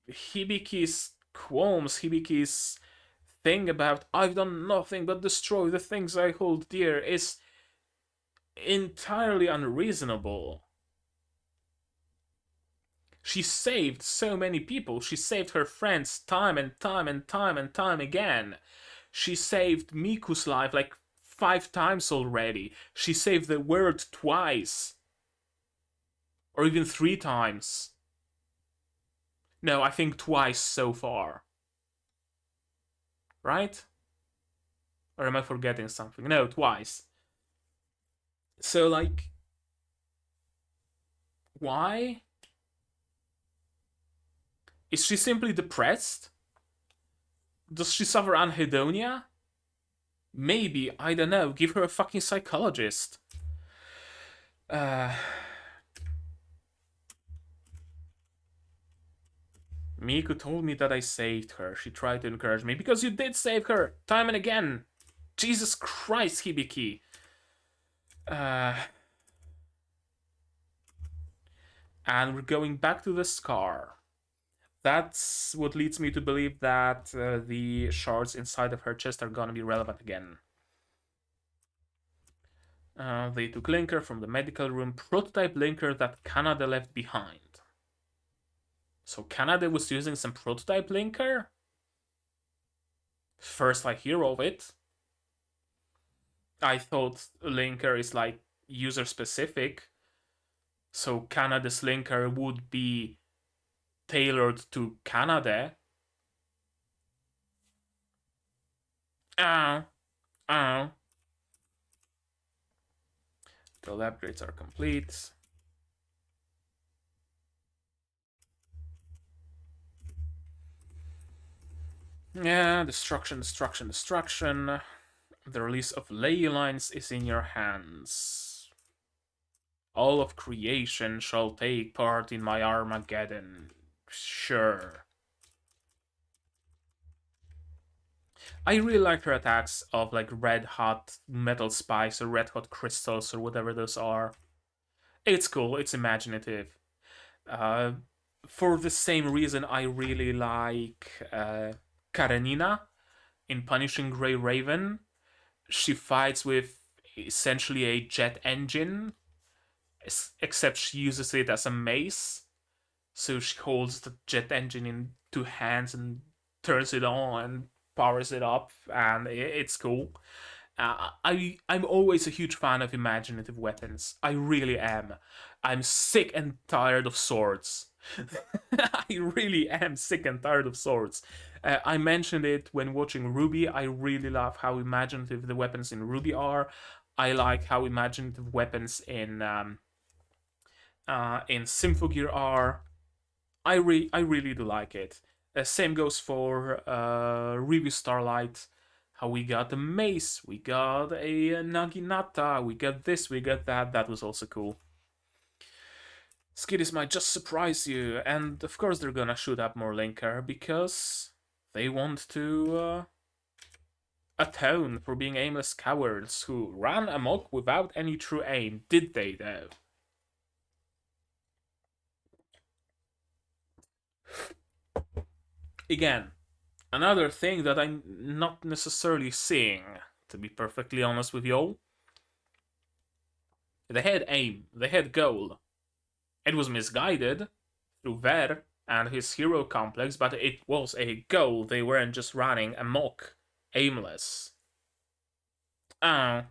Hibiki's qualms, Hibiki's thing about "I've done nothing but destroy the things I hold dear" is entirely unreasonable. She saved so many people. She saved her friends time and time and time and time again. She saved Miku's life like 5 times already. She saved the world twice. Or even 3 times. No, I think twice so far. Right? Or am I forgetting something? No, twice. So, like, why? Is she simply depressed? Does she suffer anhedonia? Maybe, I don't know. Give her a fucking psychologist. Miku told me that I saved her. She tried to encourage me. Because you did save her! Time and again! Jesus Christ, Hibiki! And we're going back to the scar. That's what leads me to believe that the shards inside of her chest are gonna be relevant again. They took linker from the medical room, prototype linker that Kanade left behind. So Kanade was using some prototype linker? First I hear of it. I thought linker is like user specific. So Kanade's linker would be tailored to Kanade. The upgrades are complete. Yeah, destruction. The release of ley lines is in your hands. All of creation shall take part in my Armageddon. Sure. I really like her attacks of like red hot metal spikes or red hot crystals or whatever those are. It's cool, it's imaginative. For the same reason, I really like Karenina in Punishing Grey Raven. She fights with essentially a jet engine, except she uses it as a mace. So she holds the jet engine in 2 hands and turns it on and powers it up, and it's cool. I'm always a huge fan of imaginative weapons. I really am. I'm sick and tired of swords. I really am sick and tired of swords. I mentioned it when watching Ruby. I really love how imaginative the weapons in Ruby are. I like how imaginative weapons in Symphogear are. I really do like it. Same goes for Review Starlight. How we got a mace, we got a Naginata, we got this, we got that. That was also cool. Skitties might just surprise you, and of course they're gonna shoot up more linker because they want to atone for being aimless cowards who ran amok without any true aim. Did they though? Again, another thing that I'm not necessarily seeing, to be perfectly honest with you all. They had aim, they had goal. It was misguided through Ver and his hero complex, but it was a goal. They weren't just running amok, aimless. Uh,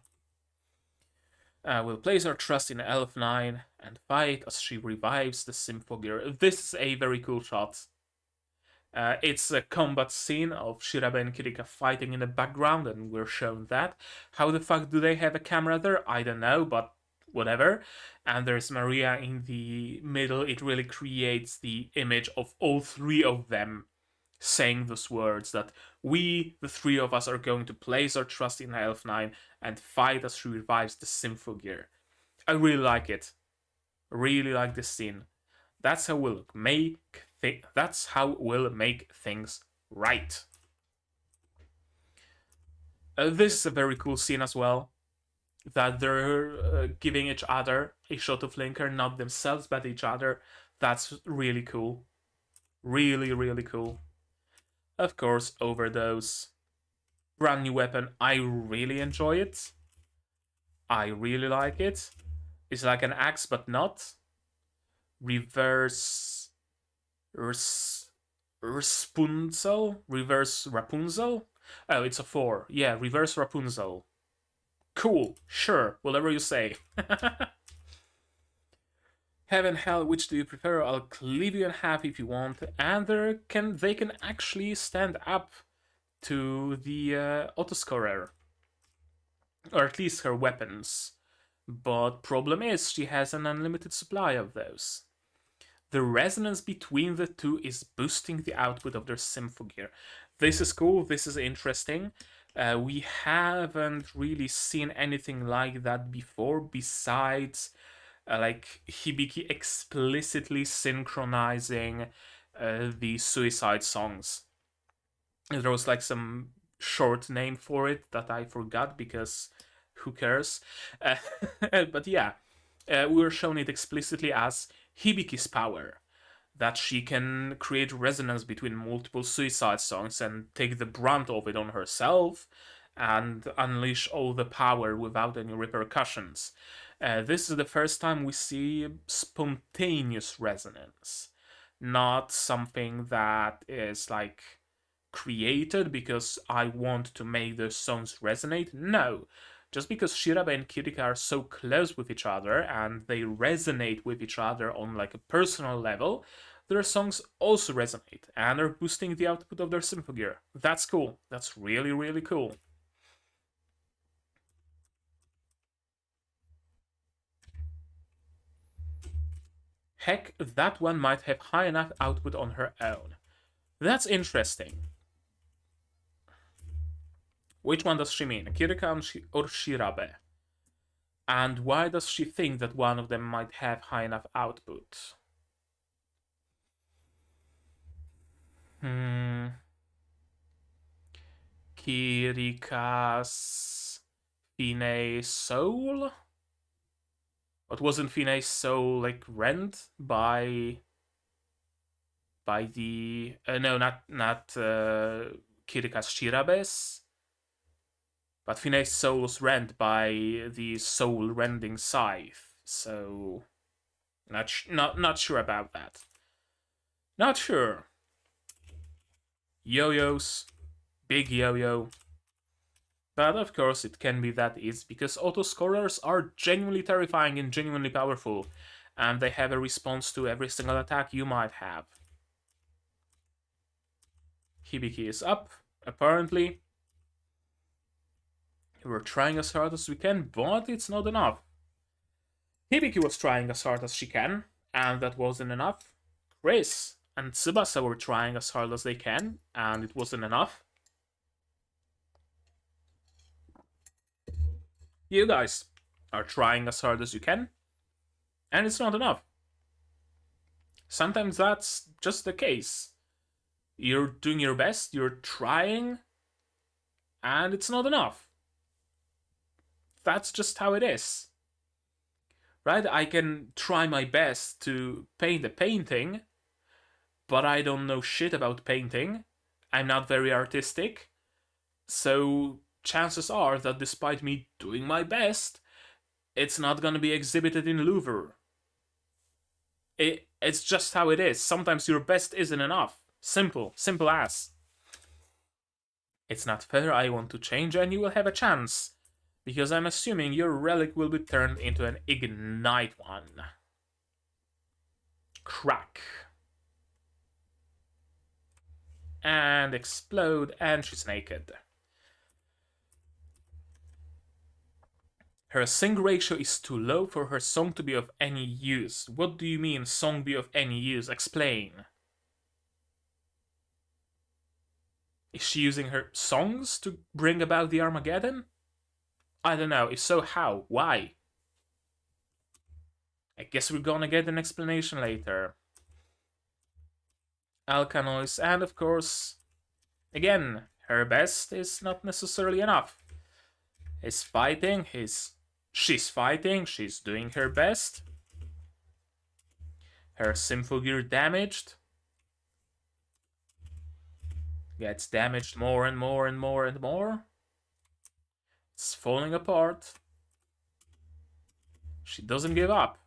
we'll place our trust in Elf9 and fight as she revives the Symphogear. This is a very cool shot. It's a combat scene of Shirabe and Kirika fighting in the background, and we're shown that. How the fuck do they have a camera there? I don't know, but whatever. And there's Maria in the middle. It really creates the image of all three of them saying those words that we, the three of us, are going to place our trust in Elf9 and fight as she revives the Symphogear. I really like it. Really like this scene. That's how we'll make things right. This is a very cool scene as well. That they're giving each other a shot of Linker, not themselves, but each other. That's really cool. Really, really cool. Of course, Overdose. Brand new weapon. I really enjoy it. I really like it. It's like an axe, but not. Reverse Rapunzel? Reverse Rapunzel? Oh, it's a 4. Yeah, Reverse Rapunzel. Cool, sure, whatever you say. Heaven, hell, which do you prefer? I'll cleave you in half if you want. And they can actually stand up to the Autoscorer. Or at least her weapons. But problem is, she has an unlimited supply of those. The resonance between the two is boosting the output of their Symphogear. This is cool, this is interesting. We haven't really seen anything like that before, besides like Hibiki explicitly synchronizing the suicide songs. There was like some short name for it that I forgot because who cares? But yeah, we were shown it explicitly as Hibiki's power. That she can create resonance between multiple suicide songs and take the brunt of it on herself and unleash all the power without any repercussions. This is the first time we see spontaneous resonance, not something that is like created because I want to make the songs resonate. No, just because Shirabe and Kirika are so close with each other and they resonate with each other on like a personal level, their songs also resonate and are boosting the output of their Symphogear. That's cool. That's really, really cool. Heck, that one might have high enough output on her own. That's interesting. Which one does she mean, Kirika or Shirabe? And why does she think that one of them might have high enough output? Kirika's Finney's soul? But wasn't Finney's soul like rent by the no, not Kirika's Shirabe's, but Finney's soul was rent by the soul rending scythe. So not sure about that. Not sure. Yo-yos, big yo-yo. But of course it can be that easy because Autoscorers are genuinely terrifying and genuinely powerful, and they have a response to every single attack you might have. Hibiki is up, apparently. We're trying as hard as we can, but it's not enough. Hibiki was trying as hard as she can, and that wasn't enough. Chris and Tsubasa were trying as hard as they can, and it wasn't enough. You guys are trying as hard as you can, and it's not enough. Sometimes that's just the case. You're doing your best, you're trying, and it's not enough. That's just how it is. Right? I can try my best to paint a painting, but I don't know shit about painting. I'm not very artistic. So chances are that despite me doing my best, it's not gonna be exhibited in Louvre. It's just how it is. Sometimes your best isn't enough. Simple as. It's not fair, I want to change and you will have a chance. Because I'm assuming your relic will be turned into an ignite one. Crack. And explode, and she's naked. Her sing ratio is too low for her song to be of any use. What do you mean, song be of any use? Explain. Is she using her songs to bring about the Armageddon? I don't know. If so, how? Why? I guess we're gonna get an explanation later. Alkanoids, and of course, again, her best is not necessarily enough. She's fighting, she's doing her best. Her Symphogear damaged. Gets damaged more and more and more and more. It's falling apart. She doesn't give up.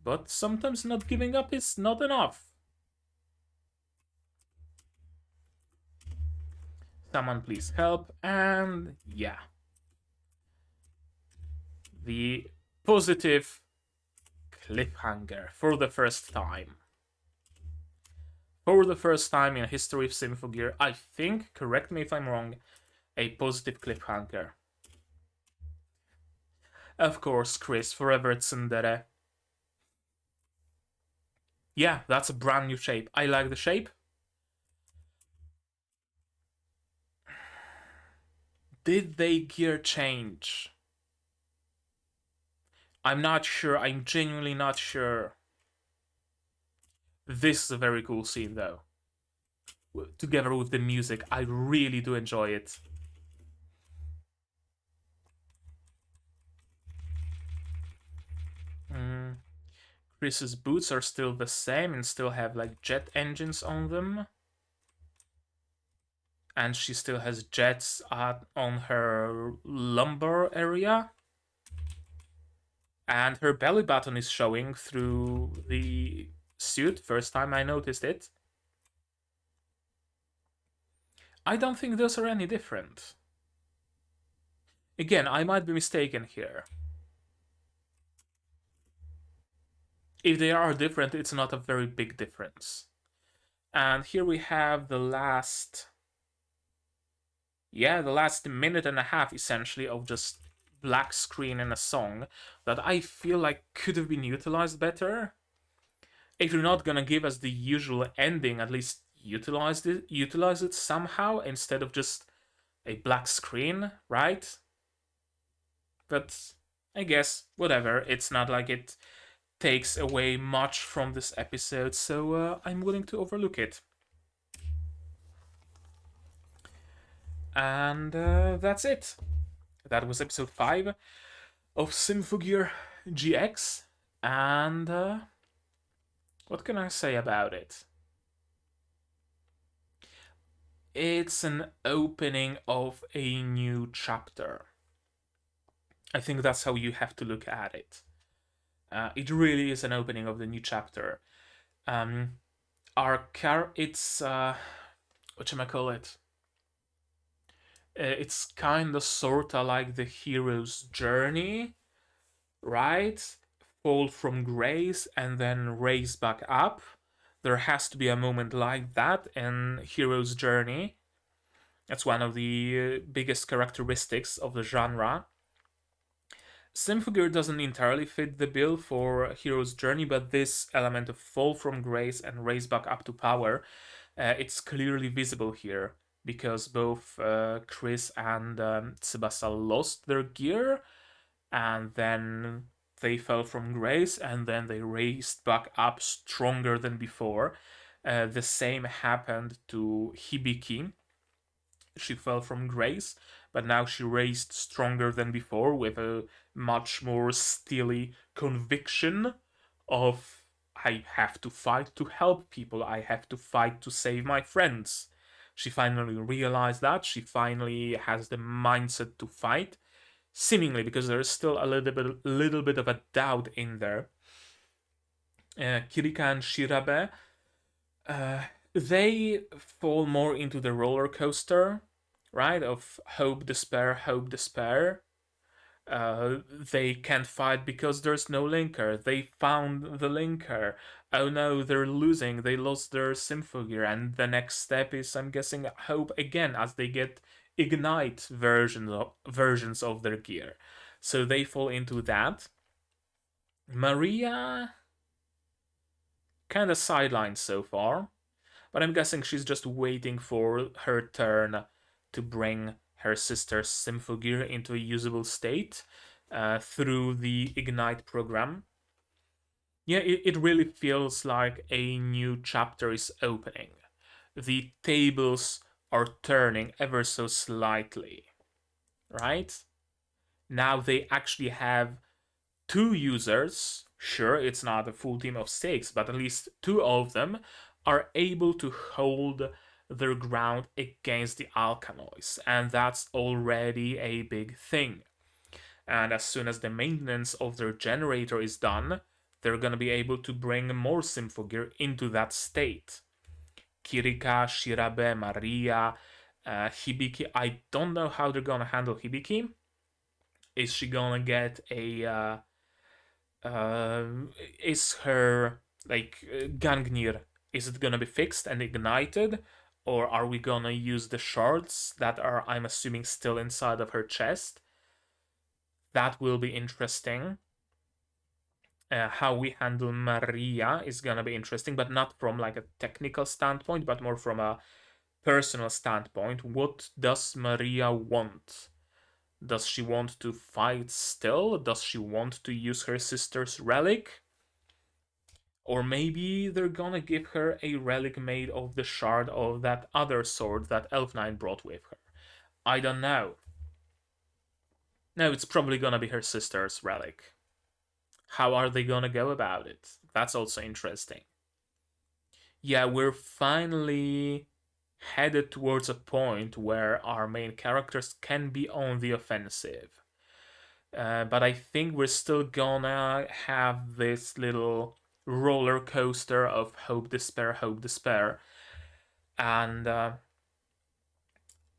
But sometimes not giving up is not enough. Someone please help, and yeah. The positive cliffhanger for the first time. For the first time in history of Symphogear, I think, correct me if I'm wrong, a positive cliffhanger. Of course, Chris, forever tsundere. Yeah, that's a brand new shape. I like the shape. Did they gear change? I'm not sure. I'm genuinely not sure. This is a very cool scene, though. Together with the music, I really do enjoy it. Chris's boots are still the same and still have like jet engines on them. And she still has jets on her lumbar area. And her belly button is showing through the suit. First time I noticed it. I don't think those are any different. Again, I might be mistaken here. If they are different, it's not a very big difference. And here we have the last... Yeah, the last minute and a half, essentially, of just black screen in a song that I feel like could have been utilized better. If you're not gonna give us the usual ending, at least utilize it somehow instead of just a black screen, right? But I guess, whatever, it's not like it takes away much from this episode, so I'm willing to overlook it. And that's it. That was episode 5 of Symphogear GX, and what can I say about it? It's an opening of a new chapter. I think that's how you have to look at it. It really is an opening of the new chapter. It's whatchamacallit? It's kinda sorta like the hero's journey, right? Fall from grace and then raise back up. There has to be a moment like that in hero's journey. That's one of the biggest characteristics of the genre. Symphogear doesn't entirely fit the bill for hero's journey, but this element of fall from grace and raise back up to power, it's clearly visible here, because both Chris and Tsubasa lost their gear, and then they fell from grace, and then they raised back up stronger than before. The same happened to Hibiki. She fell from grace, but now she raised stronger than before with a much more steely conviction of I have to fight to help people. I have to fight to save my friends. She finally realized that. She finally has the mindset to fight, seemingly, because there is still a little bit of a doubt in there. Kirika and Shirabe, they fall more into the roller coaster, right? Of hope, despair, hope, despair. They can't fight because there's no linker. They found the linker. Oh no, they're losing. They lost their Symphogear, and the next step is, I'm guessing, hope again as they get ignite versions of their gear. So they fall into that. Maria kind of sidelined so far, but I'm guessing she's just waiting for her turn to bring her sister's Symphogear into a usable state through the Ignite program. Yeah, it really feels like a new chapter is opening. The tables are turning ever so slightly, right? Now they actually have two users. Sure, it's not a full team of six, but at least two of them are able to hold their ground against the alchemists, and that's already a big thing. And as soon as the maintenance of their generator is done, they're gonna be able to bring more Symphogear into that state. Kirika, Shirabe, Maria, Hibiki. I don't know how they're gonna handle Hibiki. Is she gonna get a uh, is her like Gangnir, is it gonna be fixed and ignited, or are we gonna use the shards that are, I'm assuming, still inside of her chest? That will be interesting. How we handle Maria is gonna be interesting, but not from like a technical standpoint, but more from a personal standpoint. What does Maria want? Does she want to fight still? Does she want to use her sister's relic? Or maybe they're gonna give her a relic made of the shard of that other sword that Elf9 brought with her. I don't know. No, it's probably gonna be her sister's relic. How are they gonna go about it? That's also interesting. Yeah, we're finally headed towards a point where our main characters can be on the offensive. But I think we're still gonna have this little roller coaster of hope, despair. And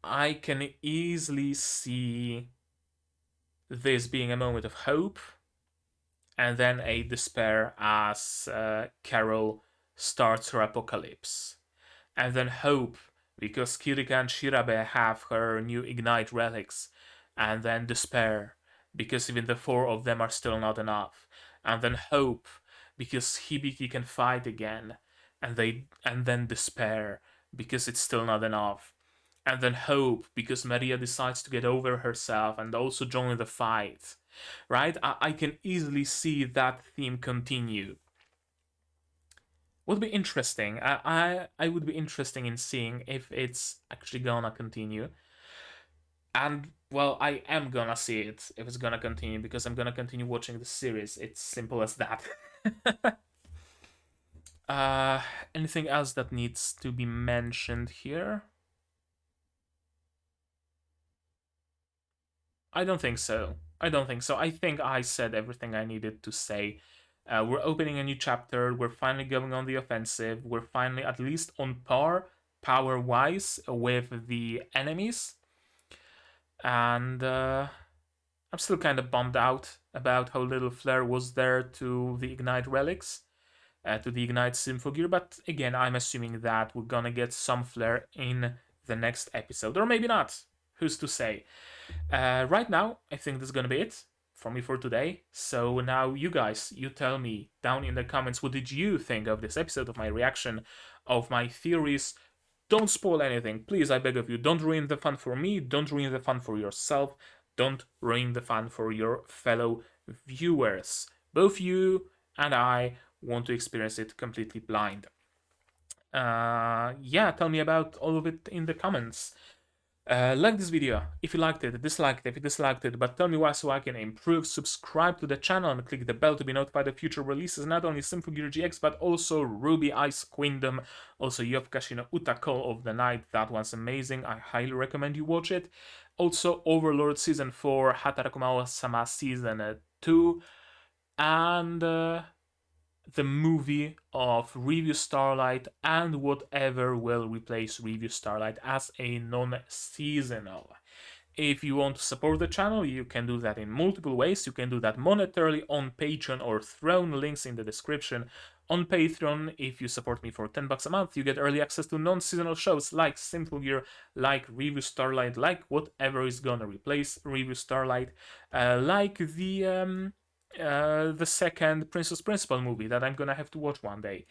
I can easily see this being a moment of hope and then a despair as Carol starts her apocalypse. And then hope because Kirika and Shirabe have her new Ignite relics. And then despair because even the four of them are still not enough. And then hope because Hibiki can fight again. And then despair because it's still not enough. And then hope because Maria decides to get over herself and also join the fight. Right? I can easily see that theme continue. Would be interesting. I would be interesting in seeing if it's actually gonna continue. And well, I am gonna see it if it's gonna continue because I'm gonna continue watching the series. It's simple as that. uh, Anything else that needs to be mentioned here? I don't think so. I don't think so. I think I said everything I needed to say. We're opening a new chapter. We're finally going on the offensive. We're finally at least on par, power wise, with the enemies. And I'm still kind of bummed out about how little flair was there to the Ignite relics, to the Ignite Symphogear. But again, I'm assuming that we're gonna get some flair in the next episode, or maybe not. Who's to say? Right now, I think that's gonna be it from me for today. So now you guys, you tell me down in the comments, what did you think of this episode, of my reaction, of my theories? Don't spoil anything, please, I beg of you. Don't ruin the fun for me, don't ruin the fun for yourself, don't ruin the fun for your fellow viewers. Both you and I want to experience it completely blind. Yeah, tell me about all of it in the comments. Like this video if you liked it, dislike it if you disliked it, but tell me why so I can improve. Subscribe to the channel and click the bell to be notified of future releases, not only Symphogear GX but also Ruby Ice Queendom, also Yofukashi no Uta Call of the Night. That one's amazing, I highly recommend you watch it. Also Overlord Season 4, Hatarakumawa-sama Season 2, and the movie of Review Starlight and whatever will replace Review Starlight as a non-seasonal. If you want to support the channel, you can do that in multiple ways. You can do that monetarily on Patreon or Throne, links in the description. On Patreon, if you support me for $10 a month, you get early access to non-seasonal shows like Symphogear, like Review Starlight, like whatever is gonna replace Review Starlight, like the second Princess Principal movie that I'm gonna have to watch one day.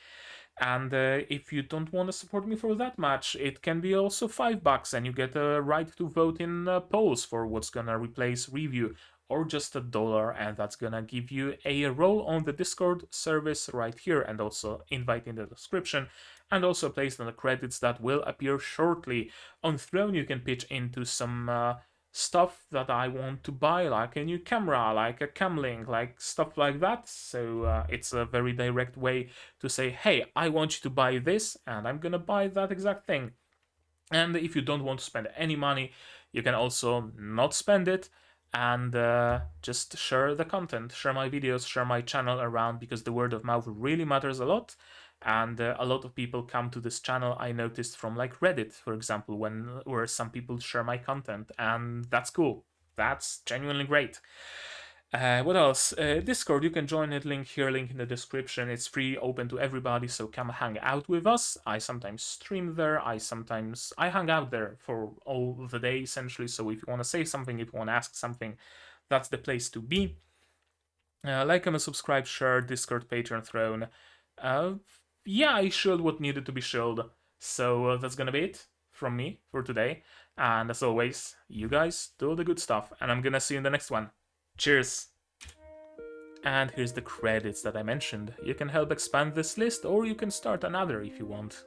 And if you don't want to support me for that much, it can be also $5 and you get a right to vote in polls for what's gonna replace Review, or just $1 and that's gonna give you a role on the Discord service right here, and also invite in the description, and also placed on the credits that will appear shortly. On Throne you can pitch into some stuff that I want to buy, like a new camera, like a cam link, like stuff like that. So it's a very direct way to say, hey, I want you to buy this and I'm gonna buy that exact thing. And if you don't want to spend any money, you can also not spend it and just share the content, share my videos, share my channel around, because the word of mouth really matters a lot. And a lot of people come to this channel, I noticed, from like Reddit, for example, where some people share my content, and that's cool. That's genuinely great. What else? Discord, you can join it, link here, link in the description. It's free, open to everybody, so come hang out with us. I sometimes stream there, I hang out there for all the day, essentially, so if you want to say something, if you want to ask something, that's the place to be. Like, comment, subscribe, share, Discord, Patreon, Throne. Yeah, I shilled what needed to be shilled. So that's gonna be it from me for today. And as always, you guys do all the good stuff, and I'm gonna see you in the next one. Cheers! And here's the credits that I mentioned. You can help expand this list, or you can start another if you want.